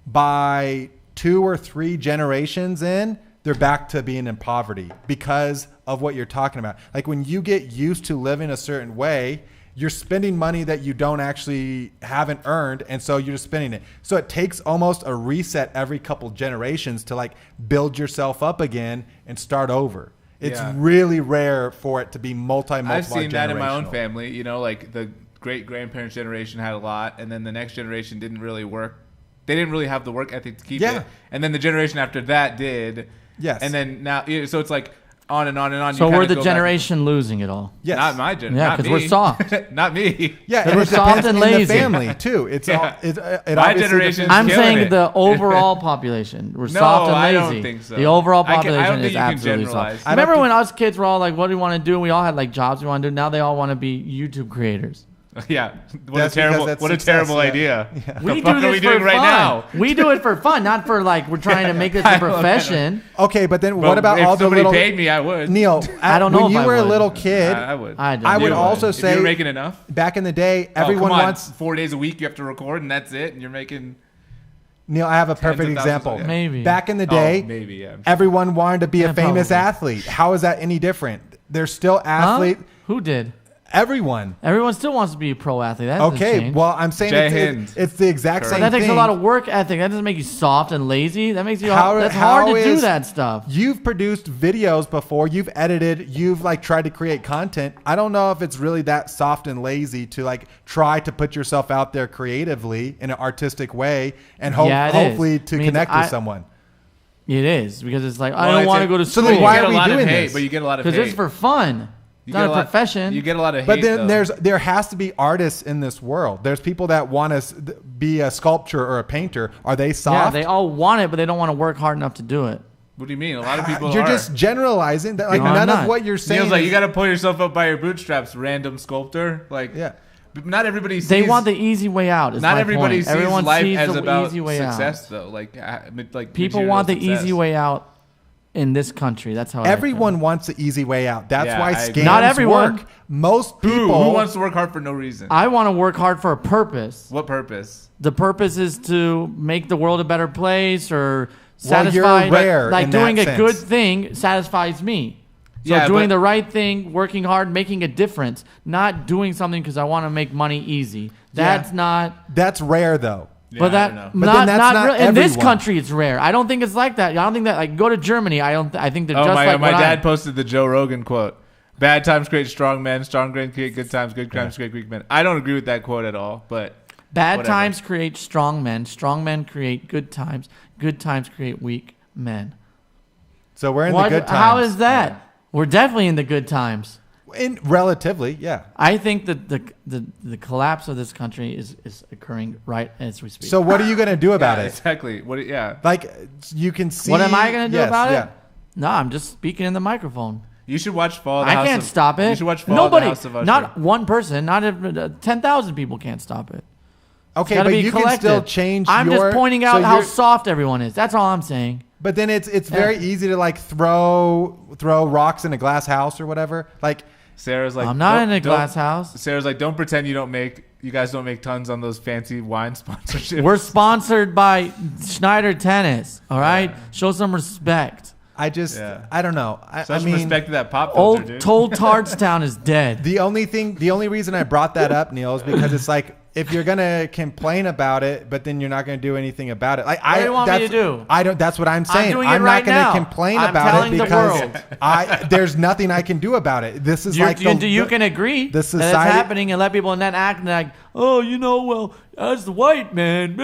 by 2 or 3 generations in, they're back to being in poverty because of what you're talking about. Like when you get used to living a certain way, you're spending money that you haven't earned, and so you're just spending it. So it takes almost a reset every couple generations to like build yourself up again and start over. It's really rare for it to be multiple I've seen that in my own generational. family. You know, like the great grandparents' generation had a lot, and then the next generation didn't really work. They didn't really have the work ethic to keep it, and then the generation after that did. Yes. And then now, so it's like on and on and on. So You we're kinda the go generation losing it all. Yes. Not my generation. Yeah, because we're soft. Not me. Yeah, We're and it soft depends and in the lazy. family too. It's Yeah. it My obviously generation- depends- I'm killing saying it. the overall population. We're No, soft and I lazy. don't think so. The overall I don't population think is you can absolutely generalize. soft. I don't Remember think- when us kids were all like, "What do we want to do?" We all had like jobs we want to do. Now they all want to be YouTube creators. Yeah. What That's a terrible, because that's what a success, terrible yeah. idea. We The fuck do are this we for doing right fun. now? We do it for fun, not for like we're trying to make this a profession. Okay, but then But what about if all the somebody little paid me, I would. Neil? I don't know When if you I were a would. little kid, I would. I would do. also If say you're making enough. back in the day, Oh, everyone come on. wants. 4 days a week you have to record, and that's it. And you're making. Neil, I have a Tens perfect of thousands example. of- Maybe. Back in the day, maybe, yeah. everyone wanted to be Yeah, a famous probably. athlete. How is that any different? There's still athlete. Huh? Who did? Everyone. Everyone still wants to be a pro athlete. That doesn't Okay, change. well, I'm saying Jai it's, Hind. it's the exact But same that takes thing. a lot of work ethic. That doesn't make you soft and lazy. That makes you. How- That's how hard to do is- that stuff. You've produced videos before. You've edited. You've like tried to create content. I don't know if it's really that soft and lazy to like try to put yourself out there creatively in an artistic way and Yeah, it is. hopefully to Means connect I- with someone. It is because it's like I Well, don't it's want a- to go to So school then why you get are a we lot doing of hate, this? But you get a lot of because hate. it's for fun. It's not a profession. You get a lot of hate. But then though. there has to be artists in this world. There's people that want to be a sculptor or a painter. Are they soft? Yeah, they all want it, but they don't want to work hard enough to do it. What do you mean? A lot of people You're are. just generalizing. That, like No, I'm none of not. what you're saying. Neil's like, is- you got to pull yourself up by your bootstraps, random sculptor. Like, Yeah. but not everybody sees. They want the easy way out. Is Not my everybody point. sees Everyone life sees as the about easy way success, out. though. Like People want the material easy success. way out in this country. That's how Everyone wants the easy way out. That's Yeah, why I agree. scams Not everyone. work. Most Who people. wants to work hard for no reason? I want to work hard for a purpose. What purpose? The purpose is to make the world a better place or Well, you're satisfy. rare like in doing that a good sense. thing satisfies me. So Yeah, doing but- the right thing, working hard, making a difference, not doing something because I want to make money easy. That's not. That's rare though. But I don't know. that But not then that's not real. In this everyone. country, it's rare. I don't think it's like that. I don't think that. Like go to Germany. I think they're Oh, just like my what dad I- posted the Joe Rogan quote. Bad times create strong men. Strong men create good times. Good times create weak men. I don't agree with that quote at all, but Bad whatever. times create strong men. Strong men create good times. Good times create weak men. So we're in What- the good times. How is that? We're definitely in the good times. In relatively, yeah. I think that the collapse of this country is occurring right as we speak. So what are you gonna do about Yeah, it? exactly. What? Yeah. Like you can see. what am I going to do Yes, about yeah. it? No, I'm just speaking in the microphone. You should watch Fall. I can't stop it. You should watch Fall. Nobody, The House of Usher. not one person, not 10,000 people can't stop it. Okay, Gotta but be you can collective. still change. I'm your, just pointing so out how you're- soft everyone is. That's all I'm saying. But then it's very easy to like throw rocks in a glass house or whatever. Like Sarah's like, I'm not "Don't- in a don't-" glass house. Sarah's like, don't pretend you guys don't make tons on those fancy wine sponsorships. We're sponsored by Schneider Tennis. All right, show some respect. I just Yeah. I don't know. I Such mean, respect to that pop filter, dude. Old Tardstown is dead. the only reason I brought that up, Neil, is because it's like if you're gonna complain about it, but then you're not gonna do anything about it. Like What do you want me that's, to do? I don't. That's what I'm saying. doing it I'm right not gonna now. complain I'm about telling it the because world. there's nothing I can do about it. This is like You can agree the that it's society- happening and let people not act like, oh, well, as the white man.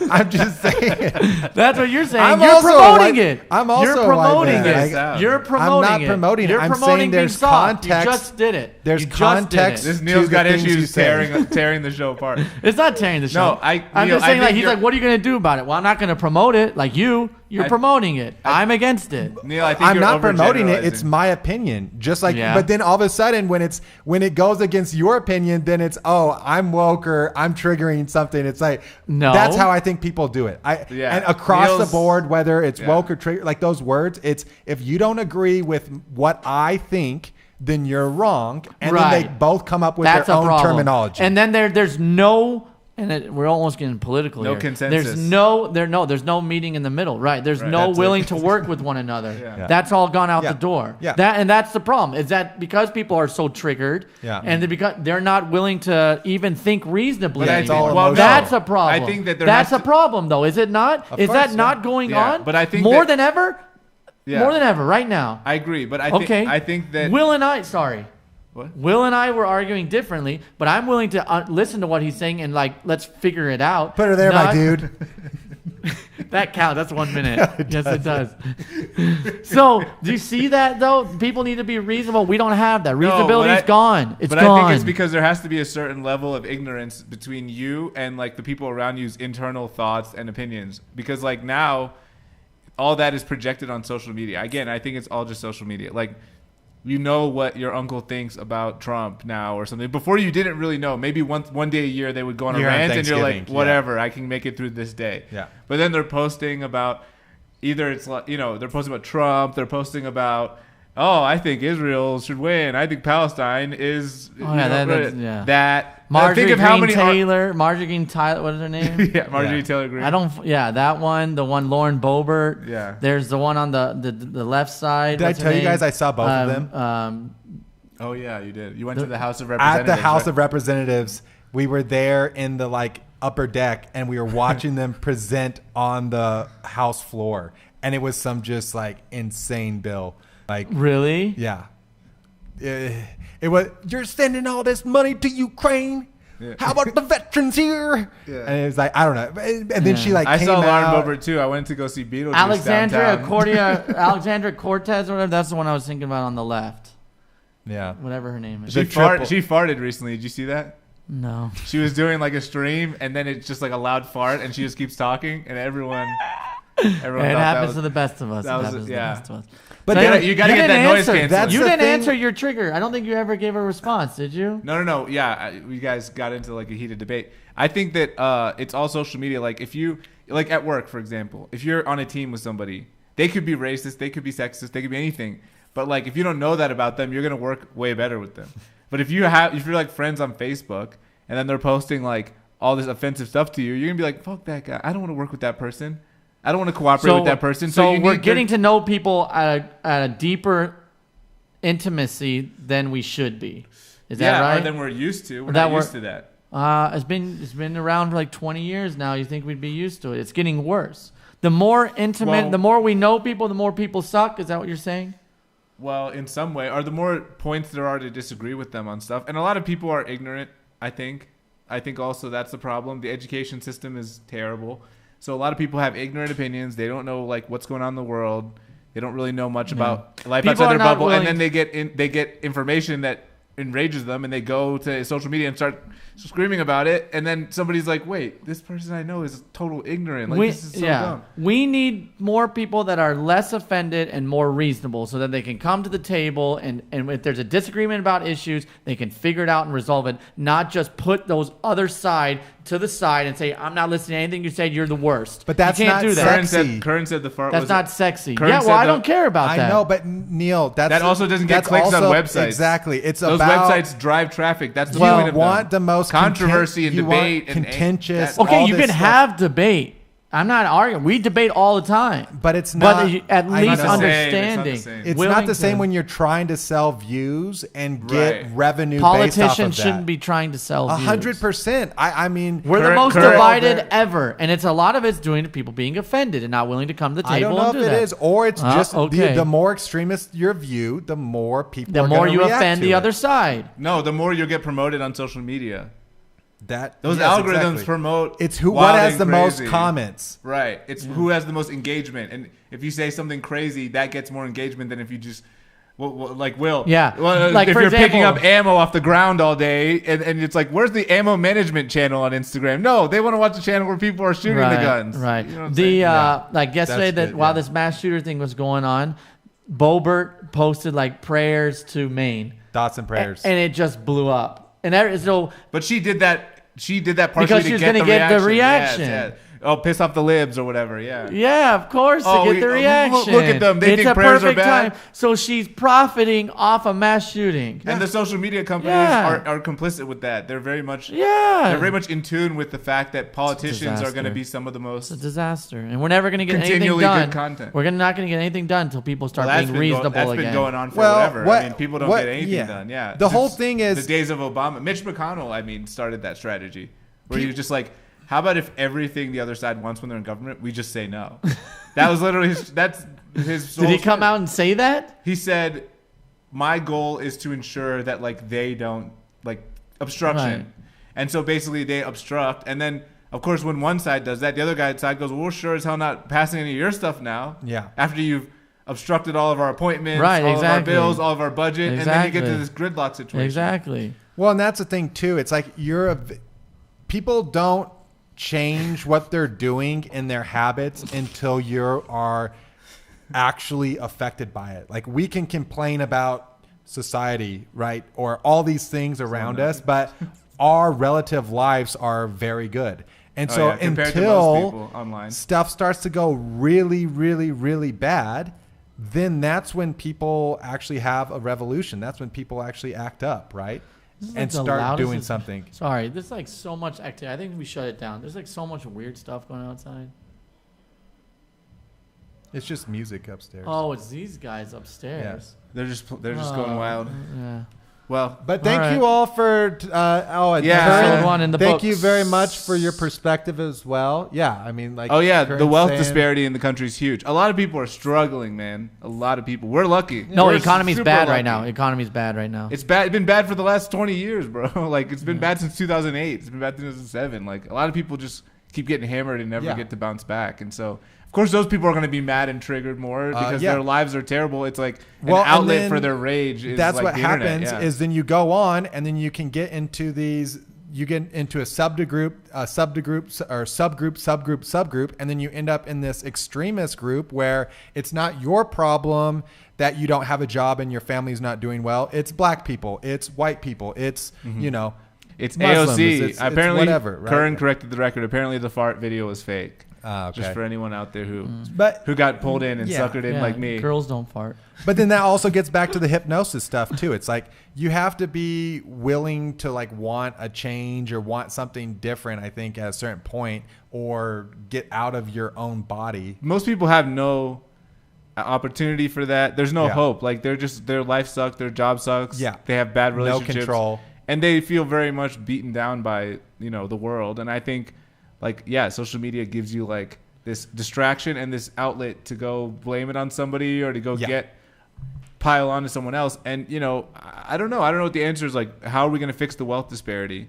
I'm just saying. That's what you're saying. I'm You're also a promoting white- it. I'm also You're a white promoting man. it. Like, You're promoting not it. promoting it. You're I'm promoting saying being there's soft. You context- just did it. there's You just did context. it. This to Neil's the got things you issues say. tearing the show apart. It's not tearing the show. No, I'm Neil, just saying, I like, think he's like, what are you going to do about it? Well, I'm not going to promote it like you. You're promoting it. I'm against it. Neil, I think I'm you're not promoting it. overgeneralizing. It's my opinion. Just like, Yeah. but then all of a sudden, when it goes against your opinion, then it's I'm woke or I'm triggering something. It's like No. that's how I think people do it. Yeah. And across Neil's- the board, whether it's Yeah. woke or trigger, like those words, it's if you don't agree with what I think, then you're wrong. And then they Right. both come up with That's their a own problem. terminology. And then there's no, we're almost getting political No here. consensus. There's no meeting in the middle. Right. There's no That's willing it. to work with one another. Yeah. That's all gone out Yeah. the door. Yeah. That's the problem. Is that because people are so triggered, Yeah. and they're not willing to even think reasonably. But it's anymore. all emotional. That's a problem. I think that that's has a problem, though, is it not? Of Is course, that not yeah. going Yeah, on? but I think more that- than ever. Yeah. More than ever, right now. I agree, but I think that Will and I, sorry. What? Will and I were arguing differently, but I'm willing to listen to what he's saying and let's figure it out. Put her there, my Not- dude. That counts. That's 1 minute. Yes, it does. So, do you see that though? People need to be reasonable. We don't have that. No, Reasonability's gone. It's but gone. I think it's because there has to be a certain level of ignorance between you and like the people around you's internal thoughts and opinions. Because like now, all that is projected on social media. Again, I think it's all just social media. Like, you know what your uncle thinks about Trump now or something. Before you didn't really know. Maybe one day a year they would go on a You're on rant and you're like, Thanksgiving, whatever, I can make it through this day. Yeah. But then they're posting about either it's like, they're posting about Trump, they're posting about, oh, I think Israel should win. I think Palestine is that. Marjorie think of Green how many Taylor, Marjorie Green Tyler, what is her name? yeah, Marjorie Taylor Greene. that one, the one Lauren Boebert. Yeah. There's the one on the left side. Did I What's her tell you name? guys I saw both of them? Oh yeah, you did. You went to the House of At Representatives. the House right? of Representatives, we were there in the like upper deck and we were watching them present on the House floor. And it was some just like insane bill. Like, Really? yeah. It was, you're sending all this money to Ukraine. Yeah. How about the veterans here? Yeah. And it was like, I don't know. And then she like I came saw Lauren out. Boebert too. I went to go see Beetlejuice Alexandria Cortez or whatever. That's the one I was thinking about on the left. Yeah. Whatever her name is. She farted recently. Did you see that? No. She was doing like a stream, and then it's just like a loud fart, and she just keeps talking, and everyone It thought happens to the best of us. that It was- happens to the yeah. best of us. But So then you gotta get didn't that noise answer. canceling. You the didn't thing- answer your trigger. I don't think you ever gave a response, did you? No. Yeah, we guys got into like a heated debate. I think that it's all social media. Like if you like at work, for example, if you're on a team with somebody, they could be racist, they could be sexist, they could be anything. But like if you don't know that about them, you're gonna work way better with them. But if you're like friends on Facebook and then they're posting like all this offensive stuff to you, you're gonna be like, fuck that guy. I don't want to work with that person. I don't want to cooperate with that person. So you we're need getting to know people at a deeper intimacy than we should be. Is that right? Or than we're used to. We're That not we're- used to that. It's been around for like 20 years now. You think we'd be used to it? It's getting worse. The more intimate, Well- the more we know people, the more people suck. Is that what you're saying? Well, in some way, or the more points there are to disagree with them on stuff. And a lot of people are ignorant, I think. I think also that's the problem. The education system is terrible. So a lot of people have ignorant opinions. They don't know like what's going on in the world. They don't really know much about life People outside are their not bubble. willing And then they get information that enrages them, and they go to social media and start screaming about it. And then somebody's like, wait, this person I know is total ignorant. Like, this is so dumb. We need more people that are less offended and more reasonable so that they can come to the table and if there's a disagreement about issues, they can figure it out and resolve it, not just put those other side to the side and say, I'm not listening to anything you said, you're the worst. But that's you can't not do that. sexy. Curran said the fart That's was not sexy. Curran Yeah, said well, I the- don't care about that. I know, but Neil, That also doesn't get that's clicks on also- websites. Exactly. It's Those about websites drive traffic. That's the you point of want them. the most controversy and you want debate and contentious. that- Okay, all you this can stuff. have debate. I'm not arguing. We debate all the time. But it's But not. at I least know. understanding. It's not the same. It's willing not the same to- when you're trying to sell views and get Right. revenue. based off Politicians of shouldn't that. be trying to sell views. 100%. I mean, We're the Current- most current- divided ever, and it's a lot of it's doing to people being offended and not willing to come to the I table don't know and if do it that. is, or it's just okay. the more extremist your view, the more people. The are more gonna you react offend to the it. other side. No, the more you'll get promoted on social media. Those yes, algorithms exactly. promote. It's what wild has and the most crazy. comments. Right. It's who has the most engagement, and if you say something crazy, that gets more engagement than if you just. Well, like Will. Yeah. Well, Like, if for you're picking example- up ammo off the ground all day, and it's like, where's the ammo management channel on Instagram? No, they want to watch a channel where people are shooting the guns. Right. You know what I'm saying? Like yesterday, That's good, while yeah. this mass shooter thing was going on, Boebert posted like prayers to Maine, Thoughts and prayers. and it just blew up. And so But she did that. She did that partially Because to she was get gonna the get the reaction. reaction. Yes, yes. Oh, piss off the libs or whatever. Yeah. yeah, of course, Oh, to get the look- reaction. look at them. They it's think a prayers are perfect bad. time. So she's profiting off a mass shooting. And the social media companies Yeah. are complicit with that. They're very much Yeah. they're very much in tune with the fact that politicians are going to disaster. be some of the most. It's a disaster, and we're never going to get anything Continually done. good content. We're not going to get anything done until people start Well, being reasonable that's again. been going on Well, forever. what- I mean, people don't what- get anything yeah. done. Yeah. The whole Since thing is- the days of Obama. Mitch McConnell, I mean, started that strategy where you're just like, how about if everything the other side wants when they're in government, we just say no? That was literally that's his. Did he whole come out and say that? He said, "My goal is to ensure that like they don't like obstruction." Right. And so basically they obstruct, and then of course when one side does that, the other side goes, "Well, we're sure as hell not passing any of your stuff now." Yeah. After you've obstructed all of our appointments, Right, all exactly. of our bills, all of our budget, and then you get to Exactly. this gridlock situation. Exactly. Well, and that's the thing too. It's like people don't change what they're doing in their habits until you are actually affected by it. Like we can complain about society, right? Or all these things around us, but our relative lives are very good. And Oh, so yeah, compared to most until people online. stuff starts to go really, really, really bad, then that's when people actually have a revolution. That's when people actually act up, right? This is And like the start loudest doing it's- something. Sorry, there's like so much activity. I think we shut it down. There's like so much weird stuff going on outside. It's just music upstairs. Oh, it's these guys upstairs. They're just going wild. Yeah. Well, But thank All you all for Third one in the thank books. you very much for your perspective as well. Yeah, I mean, like, oh yeah, the Corinne's wealth saying- disparity in the country is huge. A lot of people are struggling, man. A lot of people. We're lucky. No, We're economy's super bad lucky. right now. Economy's bad right now. It's bad. It's been bad for the last 20 years, bro. Like it's been bad since 2008. It's been bad since 2007. Like a lot of people just keep getting hammered and never get to bounce back. And so, of course, those people are going to be mad and triggered more because their lives are terrible. It's like an outlet for their rage. Is that's like what the happens. internet. Is then you go on and then you can get into these. You get into a subgroup, and then you end up in this extremist group where it's not your problem that you don't have a job and your family's not doing well. It's black people. It's white people. It's It's Muslims. AOC. It's Apparently, whatever. Right? Curran corrected the record. Apparently, the fart video was fake. Okay. Just for anyone out there who got pulled in and Yeah. suckered in like me. Girls don't fart. But then that also gets back to the hypnosis stuff too. It's like you have to be willing to like want a change or want something different, I think, at a certain point, or get out of your own body. Most people have no opportunity for that. There's no hope. Like their life sucks, their job sucks. Yeah. They have bad relationships. No control. And they feel very much beaten down by, the world. And I think social media gives you like this distraction and this outlet to go blame it on somebody or to go pile on to someone else. And, I don't know. I don't know what the answer is. Like, how are we going to fix the wealth disparity?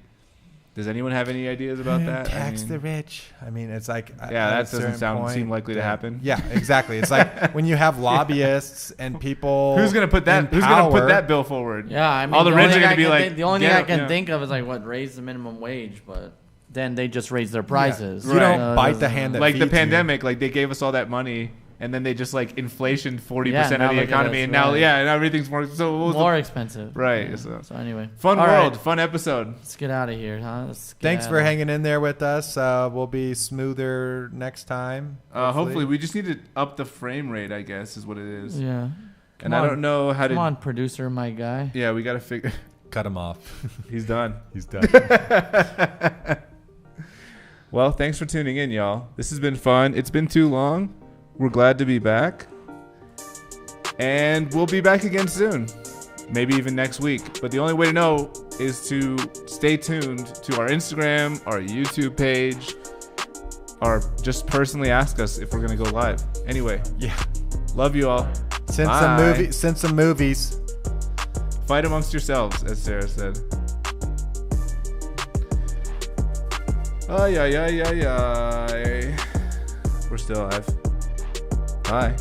Does anyone have any ideas about that? Tax the rich. I mean, it's like that doesn't seem likely to happen. Yeah, exactly. It's like when you have lobbyists and people. Who's gonna put that? Who's gonna put that bill forward? Yeah, I mean, all the rich are gonna be like. The only thing I can think of is like what raise the minimum wage, but then they just raise their prices. You don't bite the hand that like the feeds you. pandemic. Like they gave us all that money. And then they just like inflation 40% of the economy, and now and everything's more expensive. Right. Yeah. So anyway, fun world, fun episode. Let's get out of here, huh? Thanks for hanging in there with us. We'll be smoother next time. Hopefully, we just need to up the frame rate. I guess is what it is. Yeah. And I don't know how to. Come on, producer, my guy. Yeah, we got to figure. Cut him off. He's done. He's done. Well, thanks for tuning in, y'all. This has been fun. It's been too long. We're glad to be back. And we'll be back again soon. Maybe even next week. But the only way to know is to stay tuned to our Instagram, our YouTube page, or just personally ask us if we're going to go live. Anyway. Yeah. Love you all. Send some movies. Fight amongst yourselves, as Sarah said. Ay, ay, ay, ay, ay. We're still alive. Bye.